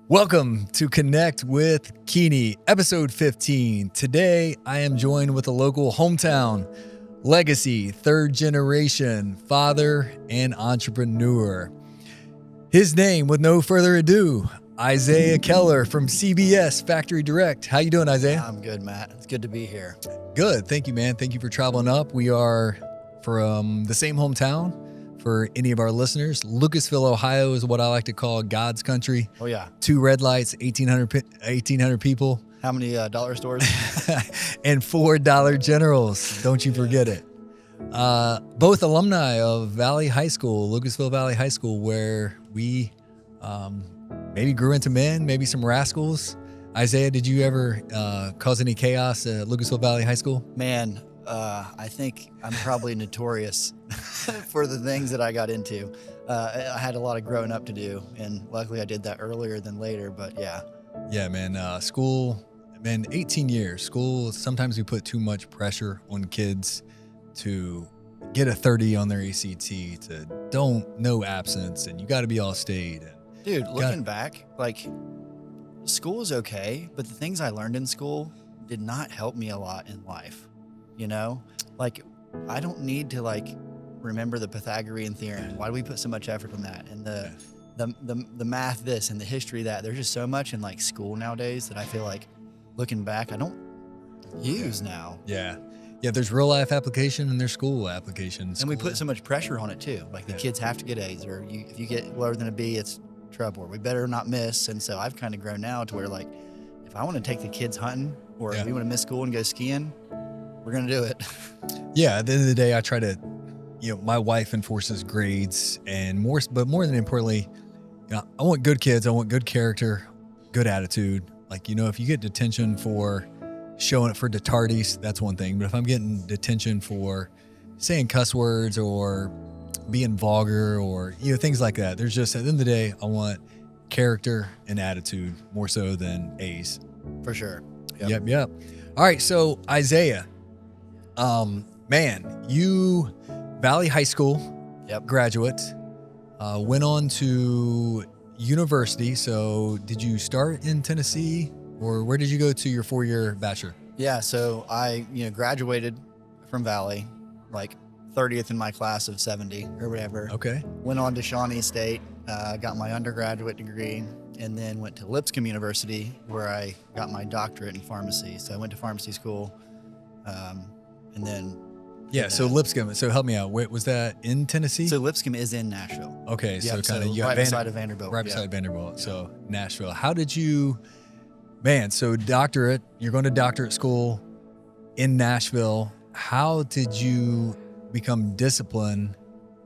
Welcome to Connect with Keeney, episode 15. Today, I am joined with a local hometown legacy, third generation father and entrepreneur. His name, with no further ado, Isaiah Keller from CBS Factory Direct. How you doing, Isaiah? I'm good, Matt. It's good to be here. Good. Thank you, man. Thank you for traveling up. We are from the same hometown. For any of our listeners, Lucasville, Ohio is what I like to call God's country. Oh, yeah. 2 red lights, 1,800 people. How many dollar stores? And $4 Generals. Don't you forget it. Both alumni of Valley High School, Lucasville Valley High School, where we maybe grew into men, maybe some rascals. Isaiah, did you ever cause any chaos at Lucasville Valley High School? Man, I think I'm probably notorious for the things that I got into. I had a lot of growing up to do, and luckily I did that earlier than later, but yeah. Yeah, man. School, 18 years. School, sometimes we put too much pressure on kids to get a 30 on their ACT, to no absence, and you got to be all state. Dude, looking back, school is okay, but the things I learned in school did not help me a lot in life. You know, I don't need to remember the Pythagorean theorem. Why do we put so much effort on that? And the math this and the history that. There's just so much in school nowadays that I feel like looking back, I don't use now. Yeah. Yeah, there's real life application and there's school applications. And we put so much pressure on it too. The kids have to get A's, or if you get lower than a B, it's trouble. Or we better not miss. And so I've kind of grown now to where if I want to take the kids hunting, or if we want to miss school and go skiing, we're going to do it. Yeah. At the end of the day, I try to, my wife enforces grades but more than importantly, I want good kids. I want good character, good attitude. If you get detention for showing it for tardies, that's one thing. But if I'm getting detention for saying cuss words or being vulgar or, things like that, there's just, at the end of the day, I want character and attitude more so than A's. For sure. Yep. All right. So Isaiah, you Valley High School graduate, went on to university. So did you start in Tennessee, or where did you go to your 4-year bachelor? Yeah. So I, graduated from Valley, 30th in my class of 70 or whatever. Okay. Went on to Shawnee State, got my undergraduate degree, and then went to Lipscomb University, where I got my doctorate in pharmacy. So I went to pharmacy school, and then. Yeah, so Lipscomb. So help me out. Wait, was that in Tennessee? So Lipscomb is in Nashville. Okay, so kind of right beside of Vanderbilt. Right beside Vanderbilt. So Nashville. How did you, so doctorate, you're going to doctorate school in Nashville. How did you become disciplined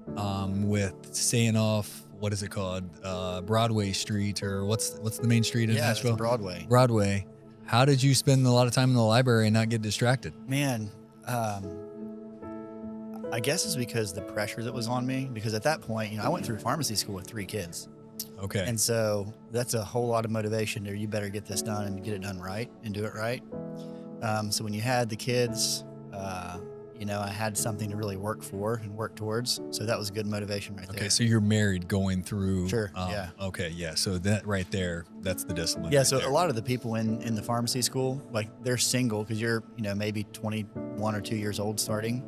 with staying off, what is it called? Broadway Street, or what's the main street in Nashville? Yeah, Broadway. Broadway. How did you spend a lot of time in the library and not get distracted? Man, I guess it's because the pressure that was on me, because at that point, I went through pharmacy school with 3 kids. Okay. And so that's a whole lot of motivation there. You better get this done and get it done right and do it right. So when you had the kids, I had something to really work for and work towards. So that was good motivation right there. Okay. So you're married going through. Sure. Yeah. Okay. Yeah. So that right there, that's the discipline. Yeah. Right So there. a lot of the people in the pharmacy school, they're single because you're, maybe 21 or 2 years old starting.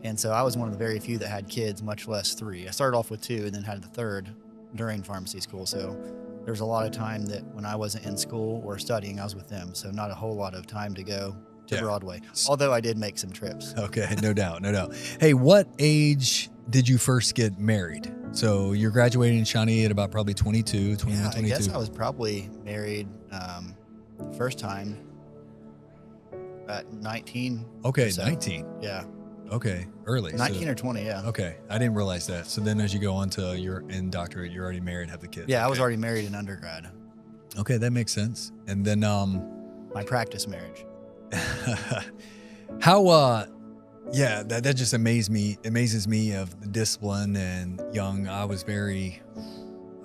And so I was one of the very few that had kids, much less 3. I started off with 2 and then had the 3rd during pharmacy school. So there's a lot of time that when I wasn't in school or studying, I was with them. So not a whole lot of time to go to Broadway, although I did make some trips. Okay, no doubt. Hey, what age did you first get married? So you're graduating in Shawnee at about probably 22, 21, 22. I guess I was probably married first time at 19. Okay, 19. Yeah. Okay, early. 19 or 20, yeah. Okay, I didn't realize that. So then as you go on to your in doctorate, you're already married, have the kids. Yeah, okay. I was already married in undergrad. Okay, that makes sense. And then my practice marriage. How that just amazes me of the discipline and young. I was very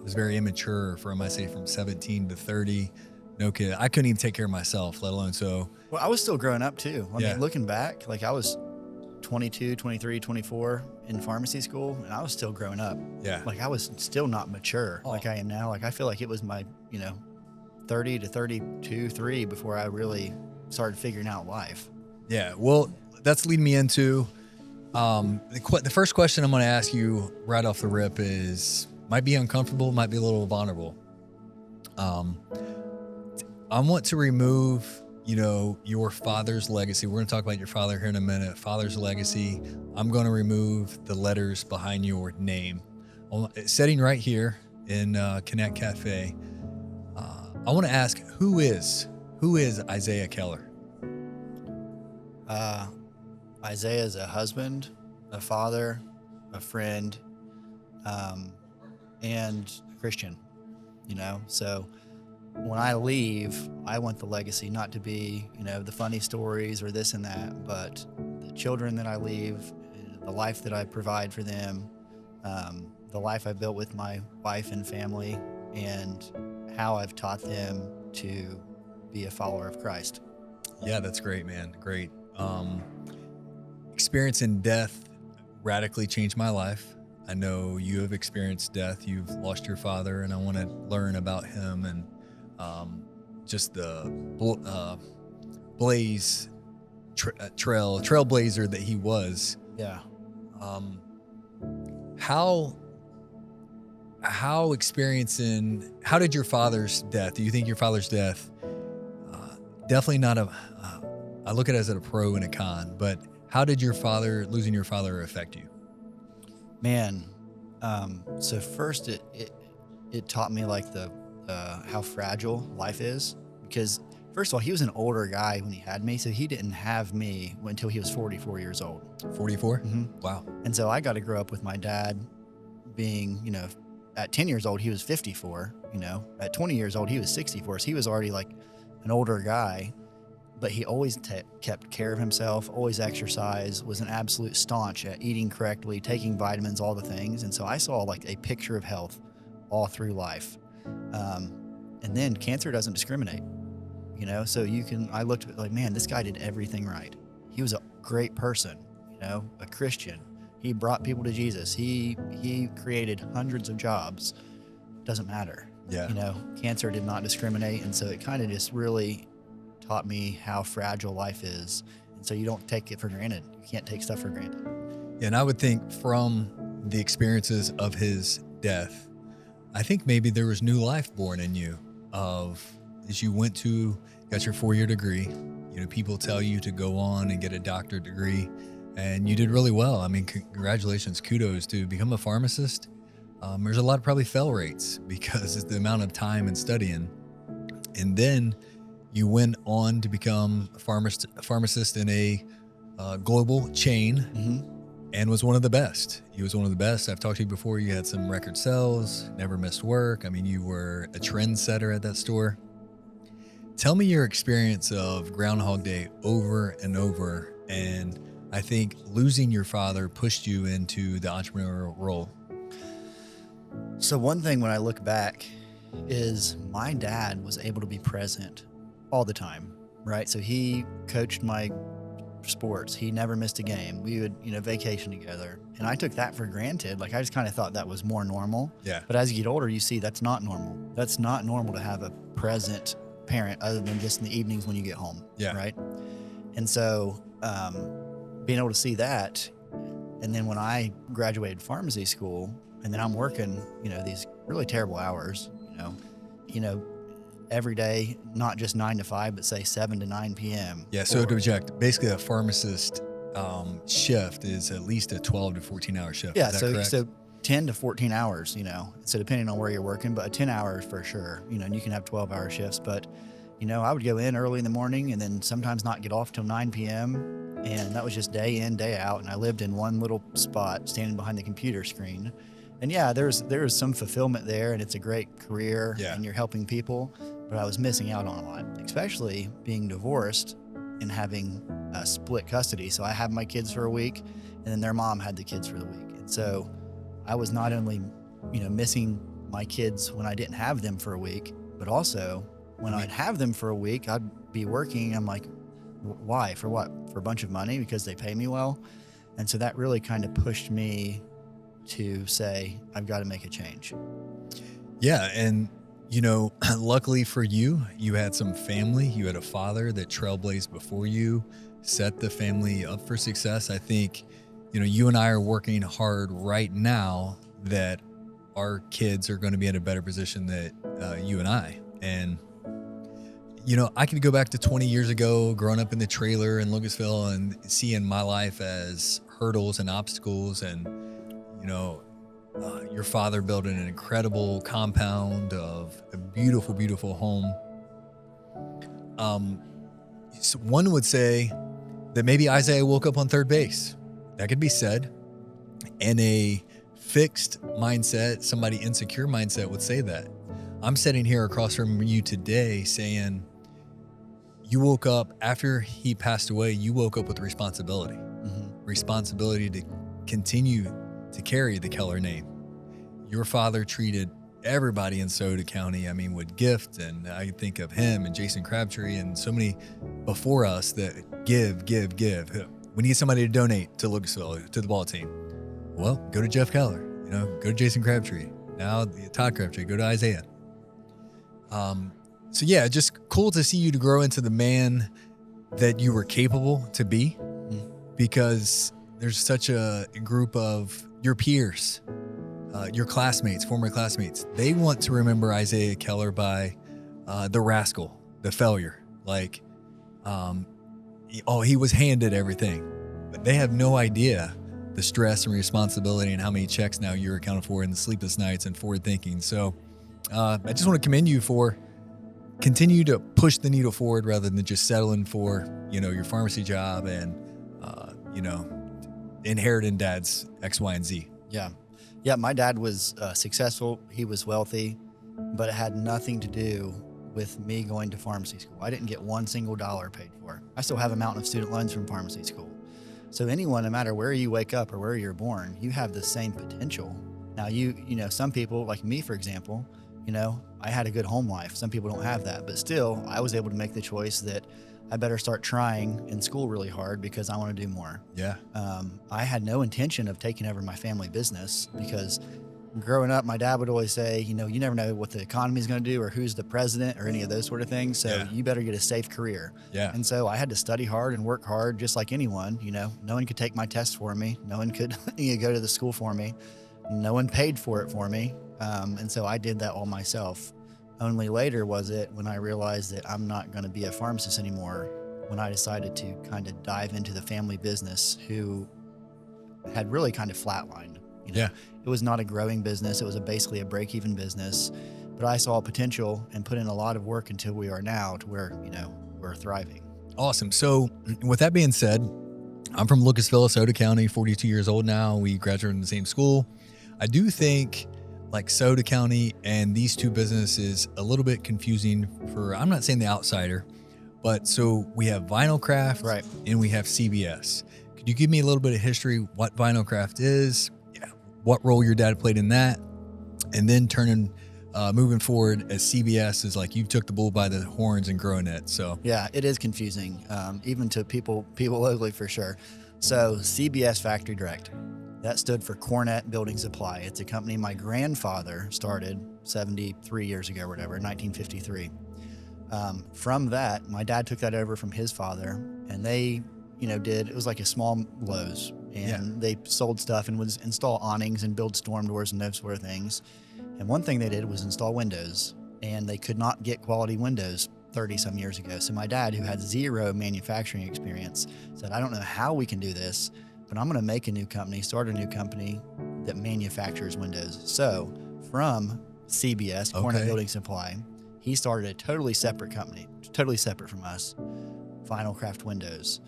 immature from 17 to 30. No kid. I couldn't even take care of myself, let alone so. Well, I was still growing up too. I mean, looking back, I was 22, 23, 24 in pharmacy school, and I was still growing up. Yeah. Like, I was still not mature like I am now. Like, I feel like it was my, 30 to 32, 3 before I really started figuring out life. Yeah. Well, that's leading me into the first question I'm going to ask you right off the rip is, might be uncomfortable, might be a little vulnerable. I want to remove, your father's legacy. We're going to talk about your father here in a minute. Father's legacy. I'm going to remove the letters behind your name. Sitting right here in Connect Cafe, I want to ask, who is Isaiah Keller? Isaiah is a husband, a father, a friend, and a Christian, So when I leave, I want the legacy not to be, the funny stories or this and that, but the children that I leave, the life that I provide for them, the life I built with my wife and family, and how I've taught them to be a follower of Christ. Yeah, that's great, man. Great. Experiencing death radically changed my life. I know you have experienced death. You've lost your father, and I want to learn about him and just the trailblazer that he was. Yeah. How did your father's death? Do you think your father's death? Definitely not I look at it as a pro and a con, but how did losing your father affect you? Man, so first it taught me like how fragile life is, because first of all, he was an older guy when he had me, so he didn't have me until he was 44 years old. 44? Mm-hmm. Wow. And so I got to grow up with my dad being, at 10 years old, he was 54, at 20 years old, he was 64. So he was already like an older guy, but he always kept care of himself, always exercised, was an absolute staunch at eating correctly, taking vitamins, all the things. And so I saw like a picture of health all through life. And then cancer doesn't discriminate, so I looked at it like, man, this guy did everything right. He was a great person, a Christian. He brought people to Jesus. He created hundreds of jobs. Doesn't matter. Yeah. Cancer did not discriminate. And so it kind of just really taught me how fragile life is. And so you don't take it for granted. You can't take stuff for granted. Yeah, and I would think from the experiences of his death, I think maybe there was new life born in you as you got your 4-year degree. People tell you to go on and get a doctorate degree, and you did really well. I mean, congratulations, kudos to become a pharmacist. There's a lot of probably fail rates because it's the amount of time and studying. And then you went on to become a pharmacist in a global chain. Mm-hmm. And was one of the best. He was one of the best. I've talked to you before. You had some record sales, never missed work. I mean, you were a trendsetter at that store. Tell me your experience of Groundhog Day over and over. And I think losing your father pushed you into the entrepreneurial role. So one thing when I look back is my dad was able to be present all the time, right? So he coached my sports. He never missed a game. We would, vacation together. And I took that for granted. Like, I just kind of thought that was more normal. Yeah. But as you get older, you see that's not normal. That's not normal to have a present parent other than just in the evenings when you get home. Yeah. Right. And so, being able to see that. And then when I graduated pharmacy school and then I'm working, these really terrible hours, every day, not just 9 to 5, but say 7 to 9 p.m. Yeah. So to object, basically a pharmacist shift is at least a 12 to 14-hour shift. Yeah. Is that correct? So 10 to 14 hours, so depending on where you're working, but 10 hours for sure, and you can have 12-hour shifts, but, I would go in early in the morning and then sometimes not get off till 9 p.m. And that was just day in, day out. And I lived in one little spot standing behind the computer screen. And yeah, there's some fulfillment there and it's a great career and you're helping people, but I was missing out on a lot, especially being divorced and having split custody. So I had my kids for a week and then their mom had the kids for the week. And so I was not only, missing my kids when I didn't have them for a week, but also when I'd have them for a week, I'd be working. I'm like, why? For what? For a bunch of money because they pay me well. And so that really kind of pushed me to say, I've got to make a change. Yeah. And, you know, luckily for you, you had some family. You had a father that trailblazed before you, set the family up for success. I think, you know, you and I are working hard right now that our kids are going to be in a better position than you and I. And, you know, I could go back to 20 years ago, growing up in the trailer in Lucasville and seeing my life as hurdles and obstacles. And, you know, your father built an incredible compound of a beautiful, beautiful home. So one would say that maybe Isaiah woke up on third base. That could be said. And a fixed mindset, somebody insecure mindset would say that. I'm sitting here across from you today saying you woke up after he passed away, you woke up with responsibility, responsibility to continue to carry the Keller name. Your father treated everybody in Soda County, I mean, with gift, and I think of him and Jason Crabtree and so many before us that give. We need somebody to donate to Lucasville, to the ball team. Well, go to Jeff Keller, you know, go to Jason Crabtree. Now Todd Crabtree, go to Isaiah. So yeah, just cool to see you to grow into the man that you were capable to be, because there's such a group of your peers, your classmates, former classmates. They want to remember Isaiah Keller by the rascal, the failure. Like, he was handed everything, but they have no idea the stress and responsibility and how many checks now you're accounted for, and the sleepless nights and forward thinking. So I just want to commend you for continue to push the needle forward rather than just settling for, you know, your pharmacy job and, you know, inheriting dad's X, Y, and Z. Yeah. Yeah. My dad was successful. He was wealthy, but it had nothing to do with me going to pharmacy school. I didn't get one single dollar paid for. I still have a mountain of student loans from pharmacy school. So anyone, no matter where you wake up or where you're born, you have the same potential. Now, you know, some people like me, for example, you know, I had a good home life. Some people don't have that, but still I was able to make the choice that I better start trying in school really hard because I want to do more. Yeah. I had no intention of taking over my family business because growing up, my dad would always say, you know, you never know what the economy is going to do or who's the president or any of those sort of things. So you better get a safe career. Yeah. And so I had to study hard and work hard just like anyone. You know, no one could take my tests for me. No one could go to the school for me. No one paid for it for me. And so I did that all myself. Only later was it when I realized that I'm not going to be a pharmacist anymore, when I decided to kind of dive into the family business, who had really kind of flatlined. You know, it was not a growing business. It was basically a break-even business, but I saw potential and put in a lot of work until we are now to where, you know, we're thriving. Awesome. So with that being said, I'm from Lucasville, Soda County, 42 years old now. We graduated in the same school. I do think like Soda County and these two businesses a little bit confusing for, I'm not saying the outsider, but so we have Vinyl Craft, right, and we have CBS. Could you give me a little bit of history, what Vinyl Craft is, what role your dad played in that, and then moving forward as CBS is like you took the bull by the horns and growing it. So yeah, it is confusing, even to people locally for sure. So CBS Factory Direct, that stood for Cornet Building Supply. It's a company my grandfather started 73 years ago or whatever, 1953. From that, my dad took that over from his father, and they, you know, it was like a small Lowe's, and they sold stuff and would install awnings and build storm doors and those sort of things. And one thing they did was install windows, and they could not get quality windows 30 some years ago. So my dad, who had zero manufacturing experience, said, I don't know how we can do this, but I'm going to make a new company, start a new company that manufactures windows. So from CBS, Cornet Building Supply, he started a totally separate company, totally separate from us, Vinyl Craft Windows.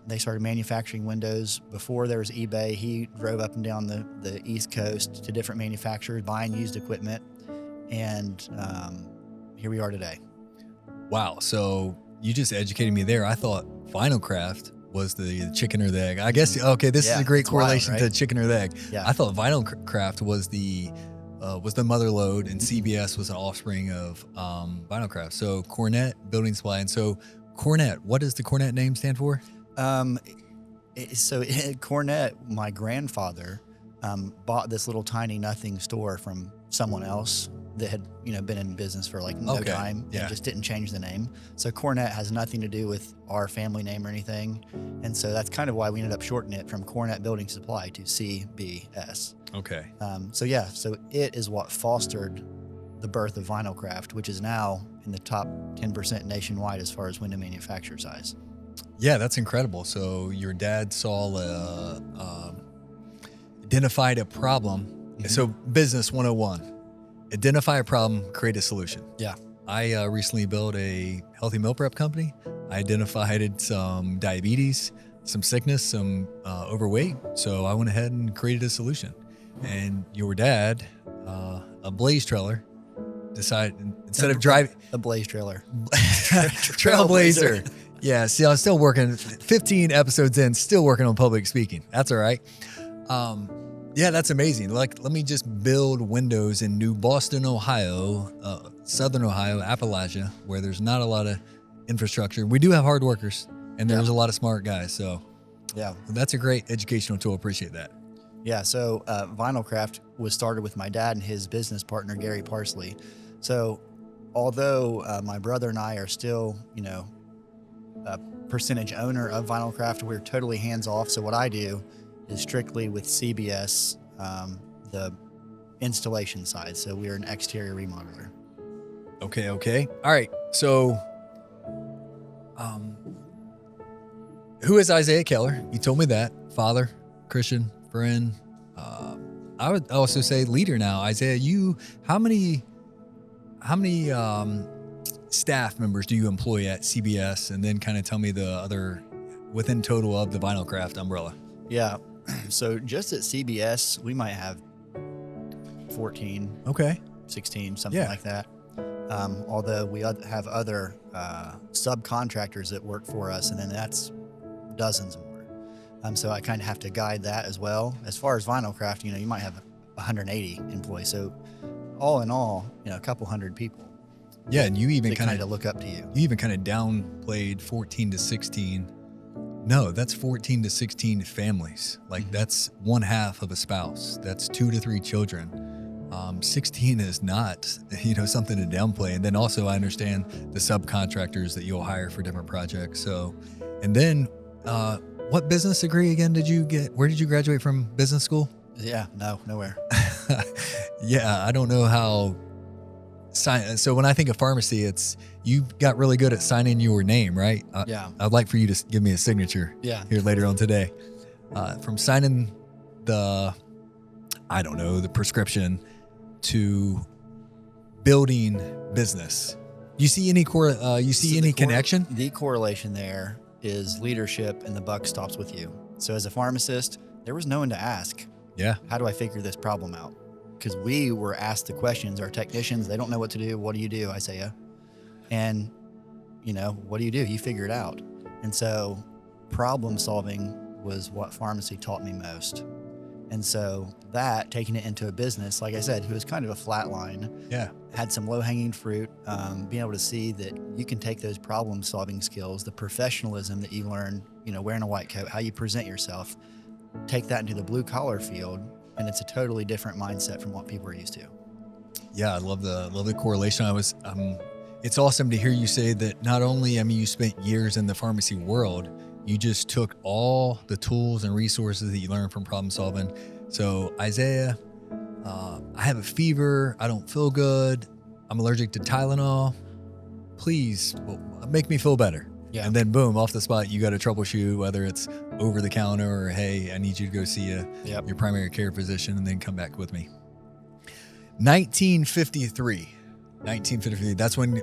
They started manufacturing windows before there was eBay. He drove up and down the East Coast to different manufacturers, buying used equipment, and here we are today. Wow. So you just educated me there. I thought Vinyl Craft was the chicken or the egg. I guess, okay, this is a great correlation to chicken or the egg. Yeah. I thought Vinyl Craft was the mother lode, and CBS was an offspring of Vinyl Craft. So Cornet Building Supply. And so Cornet, what does the Cornet name stand for? Cornette, my grandfather, bought this little tiny nothing store from someone else that had, been in business for like no Okay, time yeah. and just didn't change the name. So Cornette has nothing to do with our family name or anything. And so that's kind of why we ended up shortening it from Cornette Building Supply to CBS. Okay. So it is what fostered the birth of Vinyl Craft, which is now in the top 10% nationwide as far as window manufacturer size. Yeah, that's incredible. So your dad identified a problem. Mm-hmm. So business 101, identify a problem, create a solution. Yeah. I recently built a healthy meal prep company. I identified some diabetes, some sickness, some overweight. So I went ahead and created a solution. And your dad, a blaze trailer, decided instead of driving a blaze trailer, trailblazer. Yeah, see, I'm still working 15 episodes in, still working on public speaking. That's all right. Yeah, that's amazing. Like, let me just build windows in New Boston, Ohio, Southern Ohio, Appalachia, where there's not a lot of infrastructure. We do have hard workers, and there's a lot of smart guys. So, yeah, that's a great educational tool. Appreciate that. Yeah, so Vinyl Craft was started with my dad and his business partner, Gary Parsley. So although my brother and I are still, a percentage owner of Vinyl Craft, we're totally hands-off. So what I do is strictly with CBS, the installation side. So we're an exterior remodeler. Okay. All right. So who is Isaiah Keller? You told me that. Father, Christian, friend. I would also say leader now. Isaiah, how many staff members do you employ at CBS? And then kind of tell me the other within total of the Vinyl Craft umbrella. Yeah. So just at CBS, we might have 14, 16, something like that. Although we have other subcontractors that work for us, and then that's dozens more. So I kind of have to guide that as well. As far as Vinyl Craft, you might have 180 employees. So all in all, a couple hundred people. Yeah, and you even kind of look up to you. You even kind of downplayed 14 to 16. No, that's 14 to 16 families. Like that's one half of a spouse. That's 2 to 3 children. 16 is not, something to downplay. And then also I understand the subcontractors that you'll hire for different projects. So, and then, what business degree again did you get? Where did you graduate from? Business school? Yeah, no, nowhere. Yeah, I don't know how. So when I think of pharmacy, it's you got really good at signing your name, right? Yeah. I'd like for you to give me a signature. Yeah. Here later on today, from signing the prescription to building business. You see any connection? The correlation there is leadership, and the buck stops with you. So as a pharmacist, there was no one to ask. Yeah. How do I figure this problem out? Because we were asked the questions. Our technicians, they don't know what to do. What do you do, Isaiah? And, what do? You figure it out. And so problem solving was what pharmacy taught me most. And so that, taking it into a business, like I said, who was kind of a flat line, had some low-hanging fruit, being able to see that you can take those problem-solving skills, the professionalism that you learn, wearing a white coat, how you present yourself, take that into the blue-collar field, and it's a totally different mindset from what people are used to. Yeah, I love the correlation. It's awesome to hear you say that not only, you spent years in the pharmacy world, you just took all the tools and resources that you learned from problem solving. So Isaiah, I have a fever. I don't feel good. I'm allergic to Tylenol. Please make me feel better. Yeah. And then boom, off the spot, you got to troubleshoot, whether it's over the counter or, hey, I need you to go see your primary care physician and then come back with me. 1953. That's when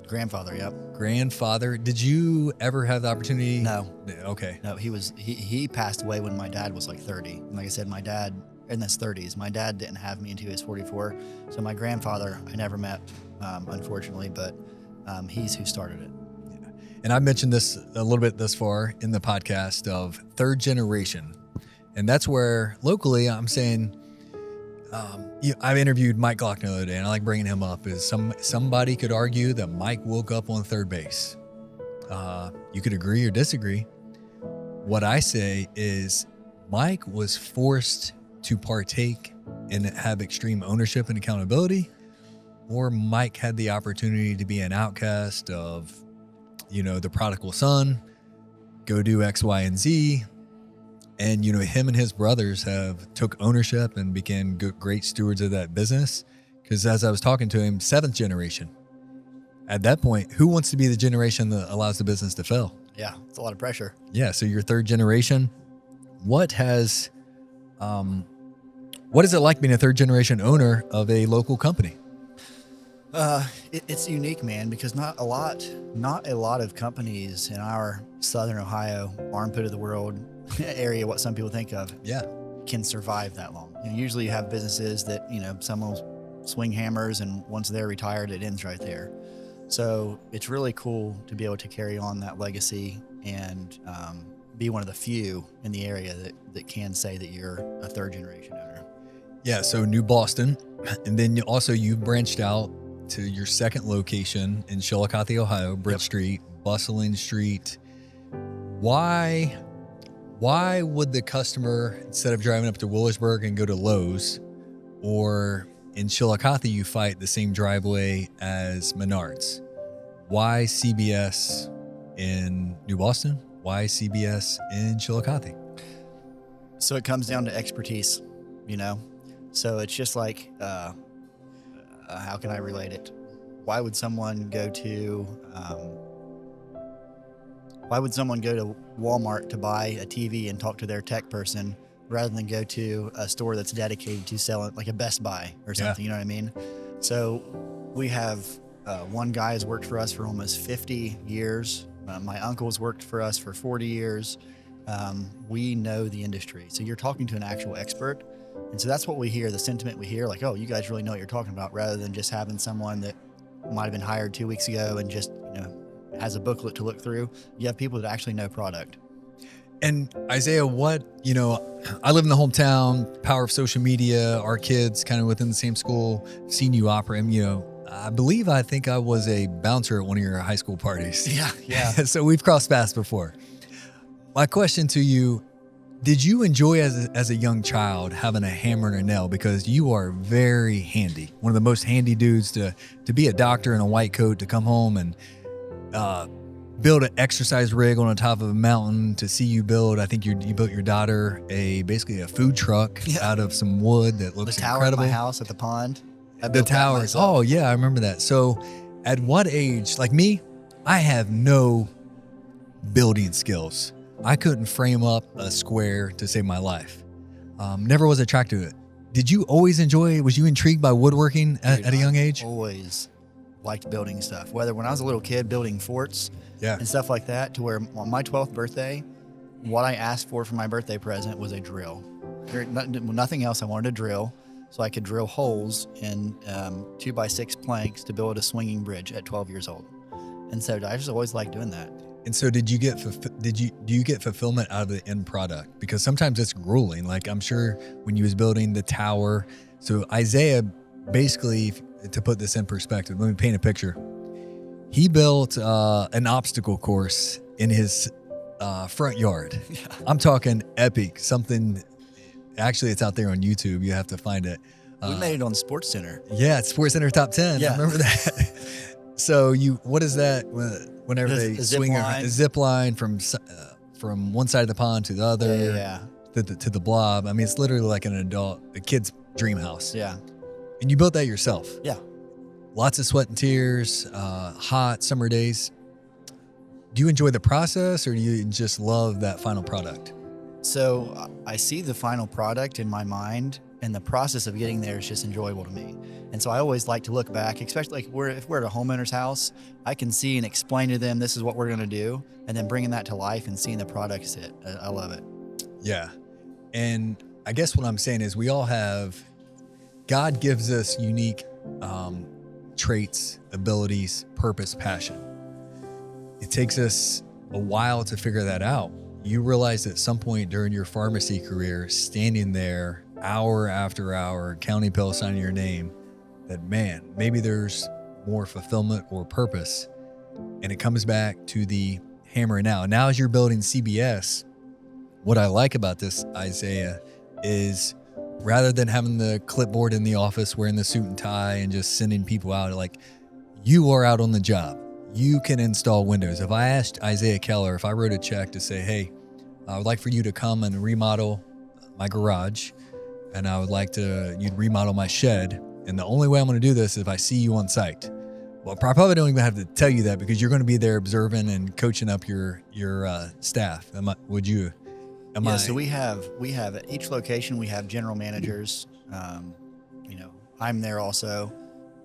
Grandfather, yep. Grandfather. Did you ever have the opportunity? No. Okay. No, he passed away when my dad was like 30. And like I said, my dad in his 30s. My dad didn't have me until he was 44. So my grandfather, I never met, unfortunately, but he's who started it. Yeah. And I mentioned this a little bit thus far in the podcast of third generation. And that's where locally I'm saying, I've interviewed Mike Glockner the other day, and I like bringing him up. Is somebody could argue that Mike woke up on third base. You could agree or disagree, what I say is Mike was forced to partake and have extreme ownership and accountability, or Mike had the opportunity to be an outcast of, the prodigal son, go do X, Y, and Z. And, him and his brothers have took ownership and became great stewards of that business. Because as I was talking to him, 7th generation. At that point, who wants to be the generation that allows the business to fail? Yeah, it's a lot of pressure. Yeah. So you're 3rd generation. What is it like being a 3rd generation owner of a local company? It's unique, man, because not a lot of companies in our Southern Ohio, armpit of the world area, what some people think of, can survive that long. Usually you have businesses that, some will swing hammers, and once they're retired, it ends right there. So it's really cool to be able to carry on that legacy and be one of the few in the area that can say that you're a 3rd generation owner. Yeah. So New Boston. And then you branched out to your 2nd location in Chillicothe, Ohio, Bridge Street, bustling street. Why would the customer, instead of driving up to Willersburg and go to Lowe's, or in Chillicothe, you fight the same driveway as Menards? Why CBS in New Boston? Why CBS in Chillicothe? So it comes down to expertise, So it's just like, how can I relate it? Why would someone go to Walmart to buy a TV and talk to their tech person rather than go to a store that's dedicated to selling, like a Best Buy or something? You know what I mean? So we have one guy has worked for us for almost 50 years. My uncle's worked for us for 40 years. We know the industry. So you're talking to an actual expert. And so that's what we hear, the sentiment we hear, like, oh, you guys really know what you're talking about, rather than just having someone that might have been hired 2 weeks ago and just, has a booklet to look through. You have people that actually know product. And Isaiah, I live in the hometown, power of social media, our kids kind of within the same school, seen you operate, I think I was a bouncer at one of your high school parties. Yeah. So we've crossed paths before. My question to you, did you enjoy as a young child having a hammer and a nail? Because you are very handy. One of the most handy dudes to be a doctor in a white coat, to come home and build an exercise rig on the top of a mountain, to see you build. I think you built your daughter basically a food truck out of some wood that looks incredible. The tower at my house at the pond. The tower. Oh yeah, I remember that. So at what age, like me, I have no building skills. I couldn't frame up a square to save my life. Never was attracted to it. Did you always was you intrigued by woodworking at a young age? Always liked building stuff. Whether when I was a little kid building forts and stuff like that, to where on my 12th birthday, what I asked for my birthday present was a drill. Nothing else. I wanted a drill so I could drill holes in 2x6 planks to build a swinging bridge at 12 years old. And so I just always liked doing that. And so do you get fulfillment out of the end product? Because sometimes it's grueling. Like I'm sure when you was building the tower. So Isaiah, basically, to put this in perspective, let me paint a picture. He built an obstacle course in his front yard. Yeah. I'm talking epic, something. Actually, it's out there on YouTube. You have to find it. We made it on Sports Center. Yeah, it's Sports Center Top 10. Yeah. I remember that. So what is that? Whenever they swing a zip line from one side of the pond to the other, to the blob. I mean, it's literally like a kid's dream house. Yeah. And you built that yourself. Yeah. Lots of sweat and tears, hot summer days. Do you enjoy the process, or do you just love that final product? So I see the final product in my mind, and the process of getting there is just enjoyable to me. And so I always like to look back, especially like if we're at a homeowner's house, I can see and explain to them, this is what we're going to do. And then bringing that to life and seeing the product sit. I love it. Yeah. And I guess what I'm saying is God gives us unique traits, abilities, purpose, passion. It takes us a while to figure that out. You realize at some point during your pharmacy career, standing there hour after hour, counting pills, signing your name, that man, maybe there's more fulfillment or purpose. And it comes back to the hammer and nail. Now, as you're building CBS, what I like about this, Isaiah, is rather than having the clipboard in the office, wearing the suit and tie and just sending people out, like, you are out on the job. You can install windows. If I asked Isaiah Keller, if I wrote a check to say, hey, I would like for you to come and remodel my garage, and I would like you'd remodel my shed, and the only way I'm going to do this is if I see you on site. Well, I probably don't even have to tell you that, because you're going to be there observing and coaching up your staff. So we have at each location, we have general managers. I'm there also,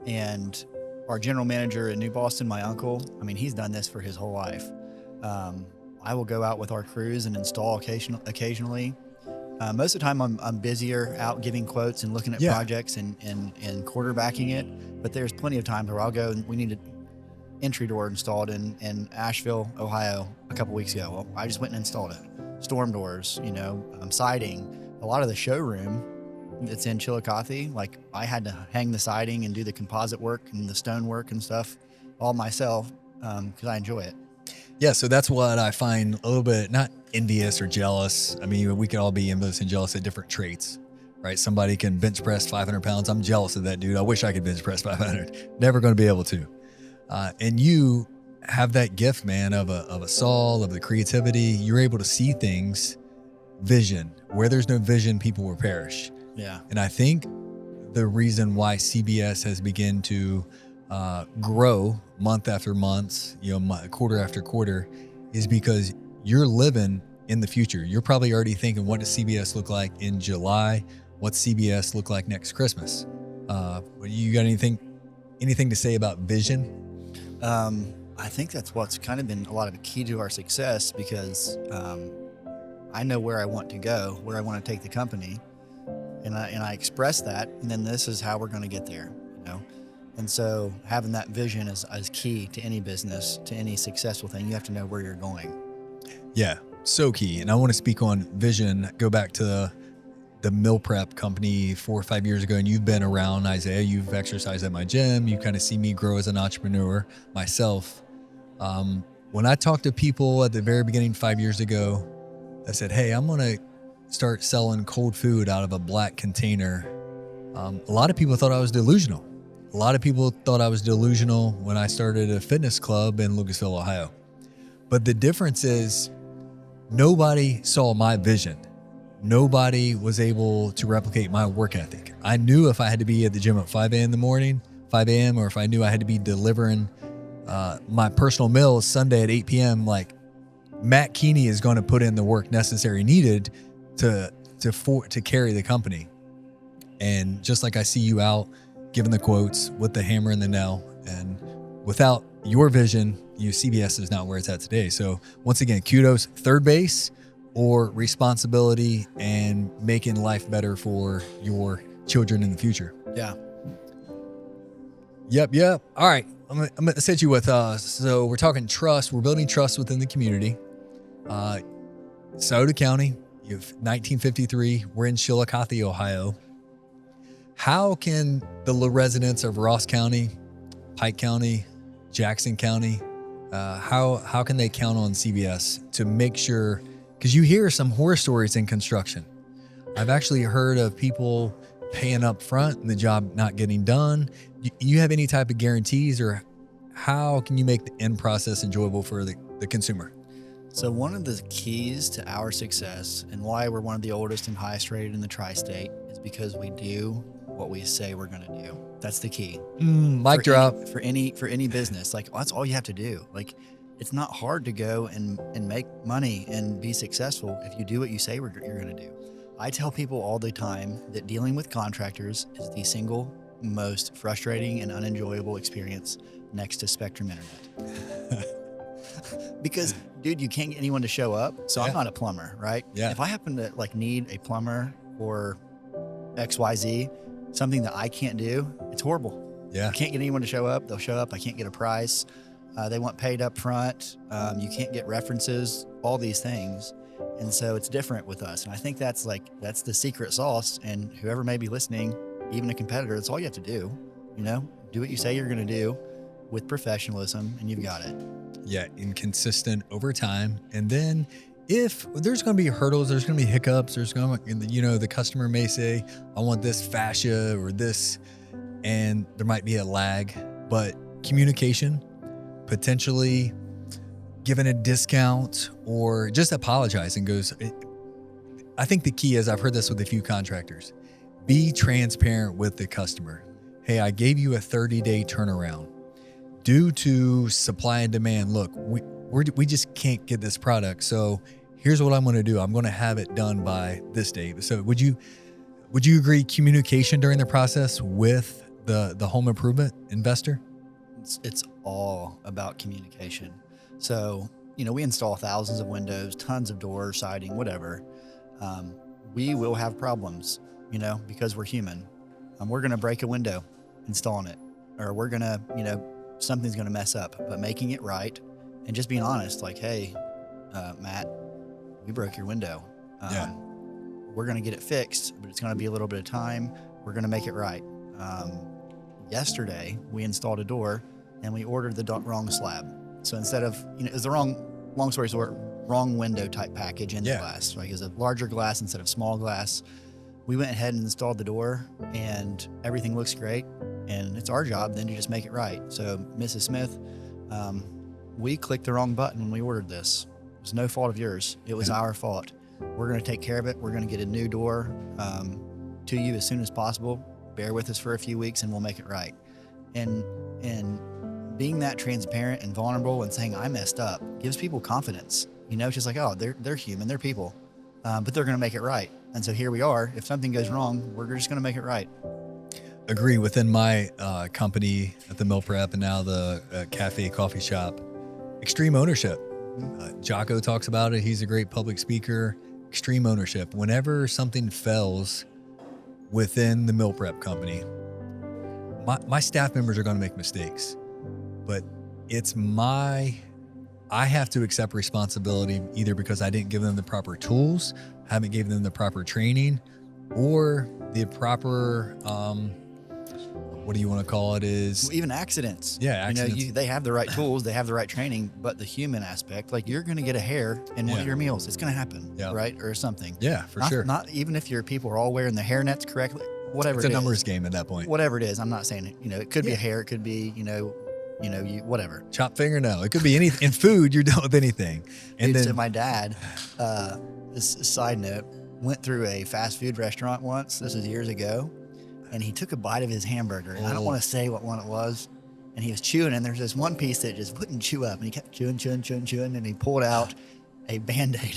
and our general manager in New Boston, my uncle, I mean, he's done this for his whole life. I will go out with our crews and install occasionally. Most of the time I'm busier out giving quotes and looking at projects and quarterbacking it. But there's plenty of times where I'll go and we need an entry door installed in Asheville, Ohio a couple weeks ago. Well, I just went and installed it. Storm doors, siding. A lot of the showroom that's in Chillicothe, like I had to hang the siding and do the composite work and the stone work and stuff all myself because I enjoy it. Yeah, so that's what I find a little bit, not envious or jealous. I mean, we could all be envious and jealous at different traits, right? Somebody can bench press 500 pounds. I'm jealous of that dude. I wish I could bench press 500. Never going to be able to. And you have that gift, man, of a soul, of the creativity. You're able to see things, vision. Where there's no vision, people will perish. Yeah. And I think the reason why CBS has begun to grow month after month, quarter after quarter, is because you're living in the future. You're probably already thinking, what does CBS look like in July? What's CBS look like next Christmas? You got anything to say about vision? I think that's what's kind of been a lot of the key to our success, because I know where I want to go, where I want to take the company, and I express that, and then this is how we're going to get there, And so having that vision is key to any business, to any successful thing. You have to know where you're going. Yeah, so key. And I want to speak on vision, go back to the meal prep company 4 or 5 years ago, and you've been around, Isaiah. You've exercised at my gym. You kind of see me grow as an entrepreneur myself. When I talked to people at the very beginning 5 years ago, I said, hey, I'm going to start selling cold food out of a black container. A lot of people thought I was delusional. A lot of people thought I was delusional when I started a fitness club in Lucasville, Ohio. But the difference is nobody saw my vision. Nobody was able to replicate my work ethic. I knew if I had to be at the gym at 5 a.m, or if I knew I had to be delivering my personal meals Sunday at 8 p.m., like Matt Keeney is going to put in the work necessary needed to carry the company. And just like I see you out giving the quotes with the hammer and the nail, and without your vision, CBS is not where it's at today. So once again, kudos, third base or responsibility and making life better for your children in the future. Yeah. Yep. All right. I'm going to set you with, so we're talking trust. We're building trust within the community. Sauter County, you have 1953. We're in Chillicothe, Ohio. How can the residents of Ross County, Pike County, Jackson County, how can they count on CBS to make sure, because you hear some horror stories in construction. I've actually heard of people paying up front and the job not getting done. You have any type of guarantees, or how can you make the end process enjoyable for the consumer? So one of the keys to our success, and why we're one of the oldest and highest rated in the tri-state, is because we do what we say we're going to do. That's the key. Mic drop. For any business, like that's all you have to do. Like, it's not hard to go and make money and be successful if you do what you say you're going to do. I tell people all the time that dealing with contractors is the single most frustrating and unenjoyable experience next to Spectrum Internet. Because, dude, you can't get anyone to show up. So I'm not a plumber, right? Yeah. If I happen to need a plumber or XYZ, something that I can't do, it's horrible. Yeah. I can't get anyone to show up. They'll show up. I can't get a price. They want paid up front. You can't get references, all these things. And so it's different with us. And I think that's the secret sauce. And whoever may be listening, even a competitor, that's all you have to do. Do what you say you're going to do with professionalism, and you've got it. Yeah. And consistent over time. And then if there's going to be hurdles, there's going to be hiccups, there's going to, the customer may say, I want this fascia or this, and there might be a lag, but communication, potentially giving a discount or just apologizing goes. I think the key is, I've heard this with a few contractors, be transparent with the customer. Hey, I gave you a 30-day turnaround. Due to supply and demand, look, we just can't get this product. So here's what I'm going to do. I'm going to have it done by this date. So would you agree communication during the process with the home improvement investor? It's all about communication. So, we install thousands of windows, tons of doors, siding, whatever. We will have problems, because we're human. We're going to break a window installing it, or we're going to, something's going to mess up, but making it right and just being honest, like, hey, Matt, we broke your window. We're going to get it fixed, but it's going to be a little bit of time. We're going to make it right. Yesterday, we installed a door and we ordered the wrong slab. So instead of, it was the long story short, wrong window type package in the glass. Like, it was a larger glass instead of small glass. We went ahead and installed the door and everything looks great. And it's our job then to just make it right. So Mrs. Smith, we clicked the wrong button when we ordered this. It was no fault of yours. It was our fault. We're going to take care of it. We're going to get a new door to you as soon as possible. Bear with us for a few weeks and we'll make it right. And being that transparent and vulnerable and saying I messed up gives people confidence. It's just like, oh, they're human, they're people, but they're going to make it right. And so here we are. If something goes wrong, we're just going to make it right. Agree. Within my company at the Mill Prep and now the cafe coffee shop, extreme ownership. Jocko talks about it. He's a great public speaker. Extreme ownership. Whenever something fails within the Mill Prep company, my staff members are going to make mistakes, but I have to accept responsibility either because I didn't give them the proper tools, haven't given them the proper training, or the proper, what do you want to call it, is even accidents. Yeah, accidents. They have the right tools, they have the right training, but the human aspect, like you're going to get a hair in one of your meals. It's going to happen, right? Or something. Yeah, for sure. Not even if your people are all wearing the hair nets correctly, whatever. It's a numbers game at that point. Whatever it is, I'm not saying it. It could be a hair, it could be, whatever. Chopped fingernail. It could be anything. In food, you're done with anything. And so my dad, this side note, went through a fast food restaurant once. This was years ago. And he took a bite of his hamburger. And I don't want to say what one it was. And he was chewing, and there's this one piece that just wouldn't chew up. And he kept chewing. And he pulled out a Band-Aid.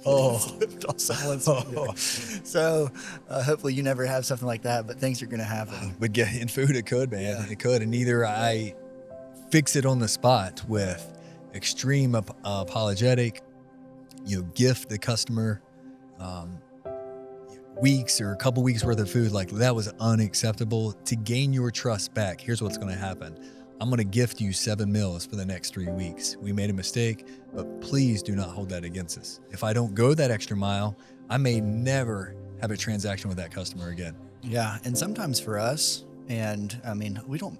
Flipped off someone's finger. So hopefully you never have something like that, but things are going to happen. But in food, it could, man. Yeah. It could. And either I fix it on the spot with extreme apologetic, gift the customer weeks or a couple weeks worth of food, like that was unacceptable. To gain your trust back, here's what's going to happen. I'm going to gift you 7 meals for the next 3 weeks. We made a mistake, but please do not hold that against us. If I don't go that extra mile, I may never have a transaction with that customer again. Yeah. And sometimes for us, and we don't,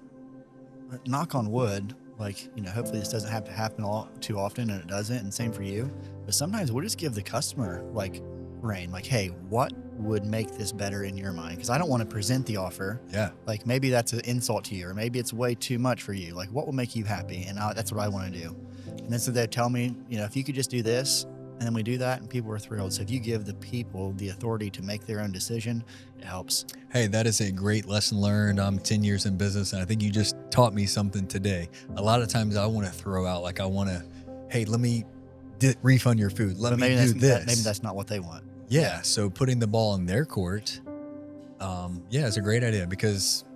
knock on wood, hopefully this doesn't have to happen all too often, and it doesn't, and same for you. But sometimes we'll just give the customer rein, hey, what would make this better in your mind? Because I don't want to present the offer. Yeah. Maybe that's an insult to you, or maybe it's way too much for you. What will make you happy? And that's what I want to do. And then so they tell me, if you could just do this, and then we do that, and people are thrilled. So if you give the people the authority to make their own decision, it helps. Hey, that is a great lesson learned. I'm 10 years in business, and I think you just taught me something today. A lot of times I want to throw out, hey, let me refund your food. Let me do this. Maybe that's not what they want. Yeah. So putting the ball in their court, it's a great idea, because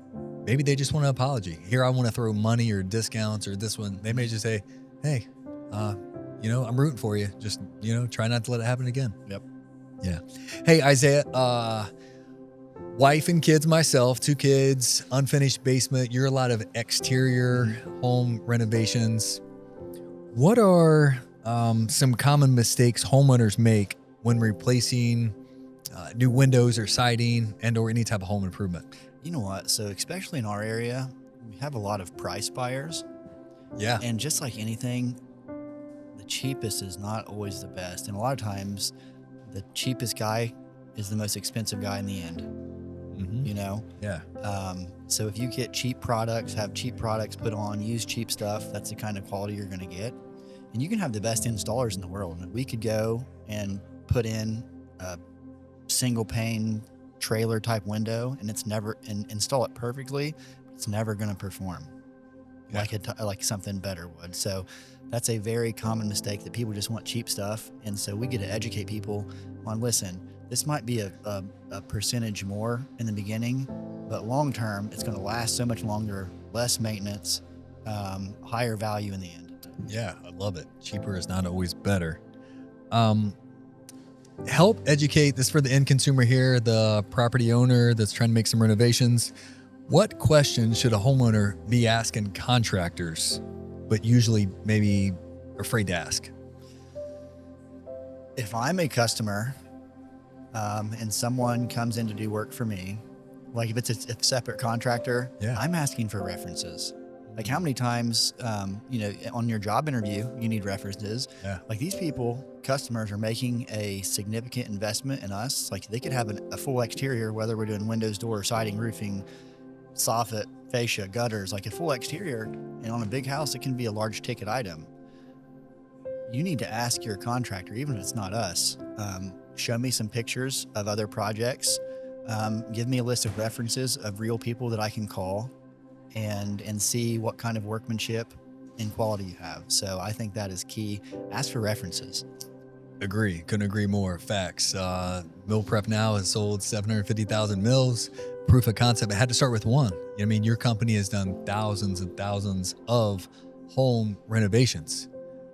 maybe they just want an apology. Here, I want to throw money or discounts or this one. They may just say, hey, I'm rooting for you. Just, try not to let it happen again. Yep. Yeah. Hey, Isaiah, wife and kids, myself, 2 kids, unfinished basement. You're a lot of exterior home renovations. What are some common mistakes homeowners make when replacing new windows or siding and or any type of home improvement? You know what? So especially in our area, we have a lot of price buyers. Yeah. And just like anything, the cheapest is not always the best. And a lot of times the cheapest guy is the most expensive guy in the end, you know? Yeah. So if you get cheap products, have cheap products put on, use cheap stuff, that's the kind of quality you're going to get. And you can have the best installers in the world. And we could go and put in a single pane trailer type window and install it perfectly. It's never going to perform like something better would. So that's a very common mistake, that people just want cheap stuff. And so we get to educate people on, listen, this might be a percentage more in the beginning, but long term, it's going to last so much longer, less maintenance, higher value in the end. Yeah, I love it. Cheaper is not always better. Help educate, this for the end consumer here, the property owner that's trying to make some renovations. What questions should a homeowner be asking contractors, but usually maybe afraid to ask? If I'm a customer and someone comes in to do work for me, like if it's a separate contractor, I'm asking for references. Like how many times, on your job interview, you need references. Like these customers are making a significant investment in us. Like they could have a full exterior, whether we're doing windows, doors, siding, roofing, soffit, fascia, gutters, like a full exterior. And on a big house, it can be a large ticket item. You need to ask your contractor, even if it's not us, show me some pictures of other projects. Give me a list of references of real people that I can call and see what kind of workmanship and quality you have. So I think that is key. Ask for references. Agree. Couldn't agree more. Facts. Mill Prep now has sold 750,000 mills. Proof of concept. It had to start with one. I mean, your company has done thousands and thousands of home renovations.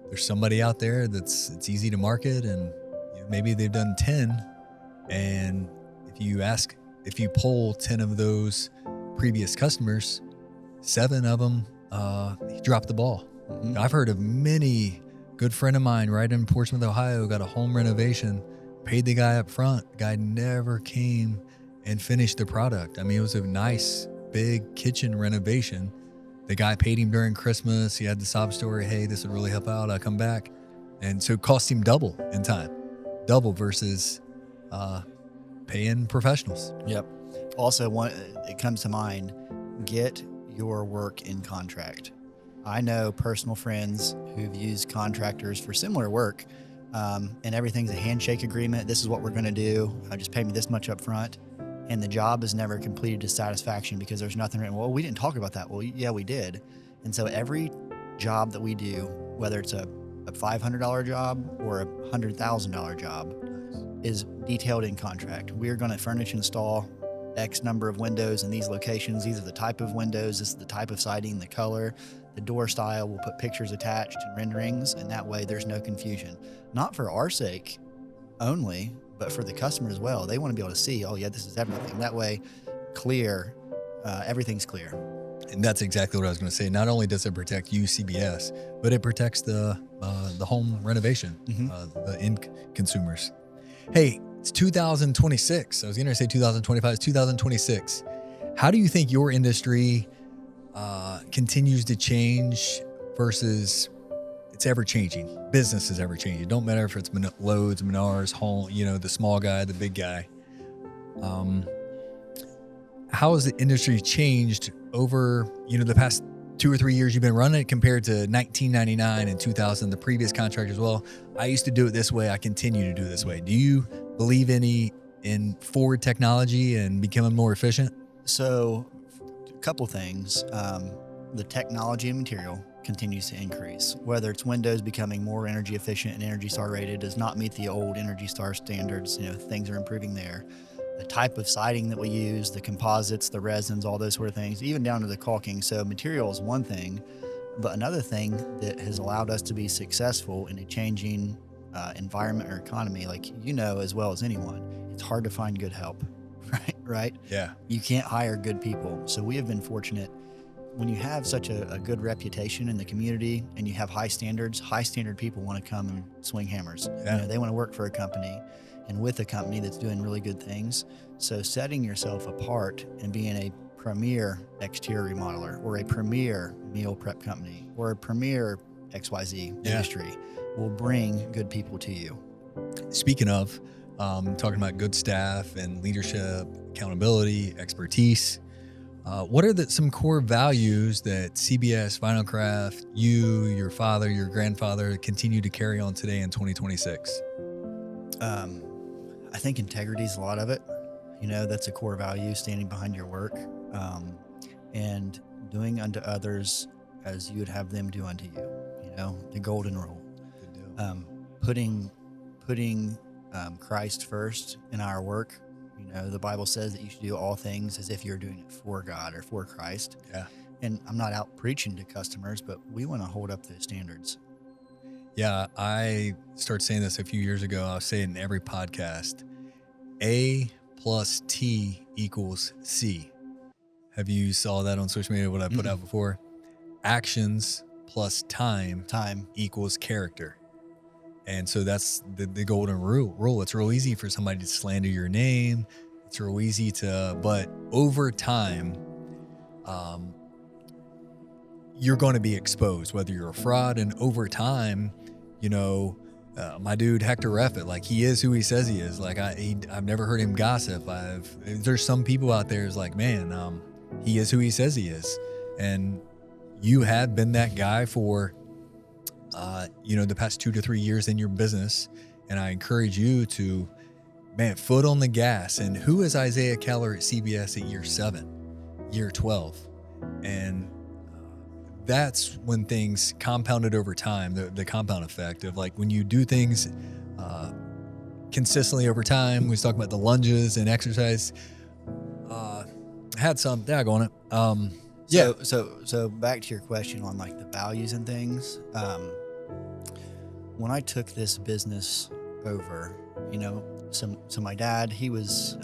There's somebody out there it's easy to market, and maybe they've done 10. And if you poll 10 of those previous customers, 7 of them dropped the ball. I've heard of many. Good friend of mine right in Portsmouth, Ohio, got a home renovation, paid the guy up front. The guy never came and finished the product. I mean, it was a nice big kitchen renovation. The guy paid him during Christmas. He had the sob story, hey, this would really help out, I'll come back. And so it cost him double in time, double versus paying professionals. Yep. Also, it comes to mind, get your work in contract. I know personal friends who've used contractors for similar work, and everything's a handshake agreement. This is what we're going to do. Just pay me this much up front. And the job is never completed to satisfaction because there's nothing written. Well, we didn't talk about that. Well, yeah, we did. And so every job that we do, whether it's a $500 job or a $100,000 job, is detailed in contract. We're going to furnish, install X number of windows in these locations. These are the type of windows. This is the type of siding, the color, the door style. We'll put pictures attached and renderings, and that way there's no confusion. Not for our sake only, but for the customer as well. They want to be able to see, oh yeah, this is everything. That way, everything's clear. And that's exactly what I was going to say. Not only does it protect you, CBS, but it protects the home renovation, the end consumers. Hey, it's 2026. I was going to say 2025. It's 2026. How do you think your industry continues to change versus it's ever changing? Business is ever changing. It don't matter if it's Lowe's, Menards, home, the small guy, the big guy. How has the industry changed over, the past 2 or 3 years you've been running it compared to 1999 and 2000, the previous contract as well? I used to do it this way. I continue to do it this way. Do you believe in forward technology and becoming more efficient? So a couple things. The technology and material continues to increase. Whether it's windows becoming more energy efficient and Energy Star rated, does not meet the old Energy Star standards. Things are improving there. The type of siding that we use, the composites, the resins, all those sort of things, even down to the caulking. So material is one thing, but another thing that has allowed us to be successful in a changing environment or economy, like as well as anyone, it's hard to find good help, right? Yeah. You can't hire good people. So we have been fortunate. When you have such a good reputation in the community and you have high standard people want to come and swing hammers. Yeah. They want to work for a company and with a company that's doing really good things. So setting yourself apart and being a premier exterior remodeler or a premier meal prep company or a premier XYZ Yeah. industry will bring good people to you. Speaking of, talking about good staff and leadership, accountability, expertise, what are some core values that CBS, Final Craft, you, your father, your grandfather continue to carry on today in 2026? I think integrity is a lot of it. That's a core value, standing behind your work, and doing unto others as you would have them do unto you. The golden rule. Good deal. Putting Christ first in our work. The Bible says that you should do all things as if you're doing it for God or for Christ. Yeah. And I'm not out preaching to customers, but we want to hold up those standards. Yeah, I started saying this a few years ago. I'll say it in every podcast. A plus T equals C. Have you saw that on social media, what I put out before? Actions plus time equals character. And so that's the golden rule. It's real easy for somebody to slander your name. It's real easy but over time, you're going to be exposed, whether you're a fraud. And over time, my dude Hector Reffett, like, he is who he says he is. Like, I've never heard him gossip. There's some people out there who's like, man, he is who he says he is. And you have been that guy for the past 2 to 3 years in your business. And I encourage you to, foot on the gas. And who is Isaiah Keller at CBS at year 7, year 12? And that's when things compounded over time, the compound effect of, like, when you do things consistently over time. We was talking about the lunges and exercise. Had some dag on it. So back to your question on, like, the values and things. When I took this business over, so my dad, he was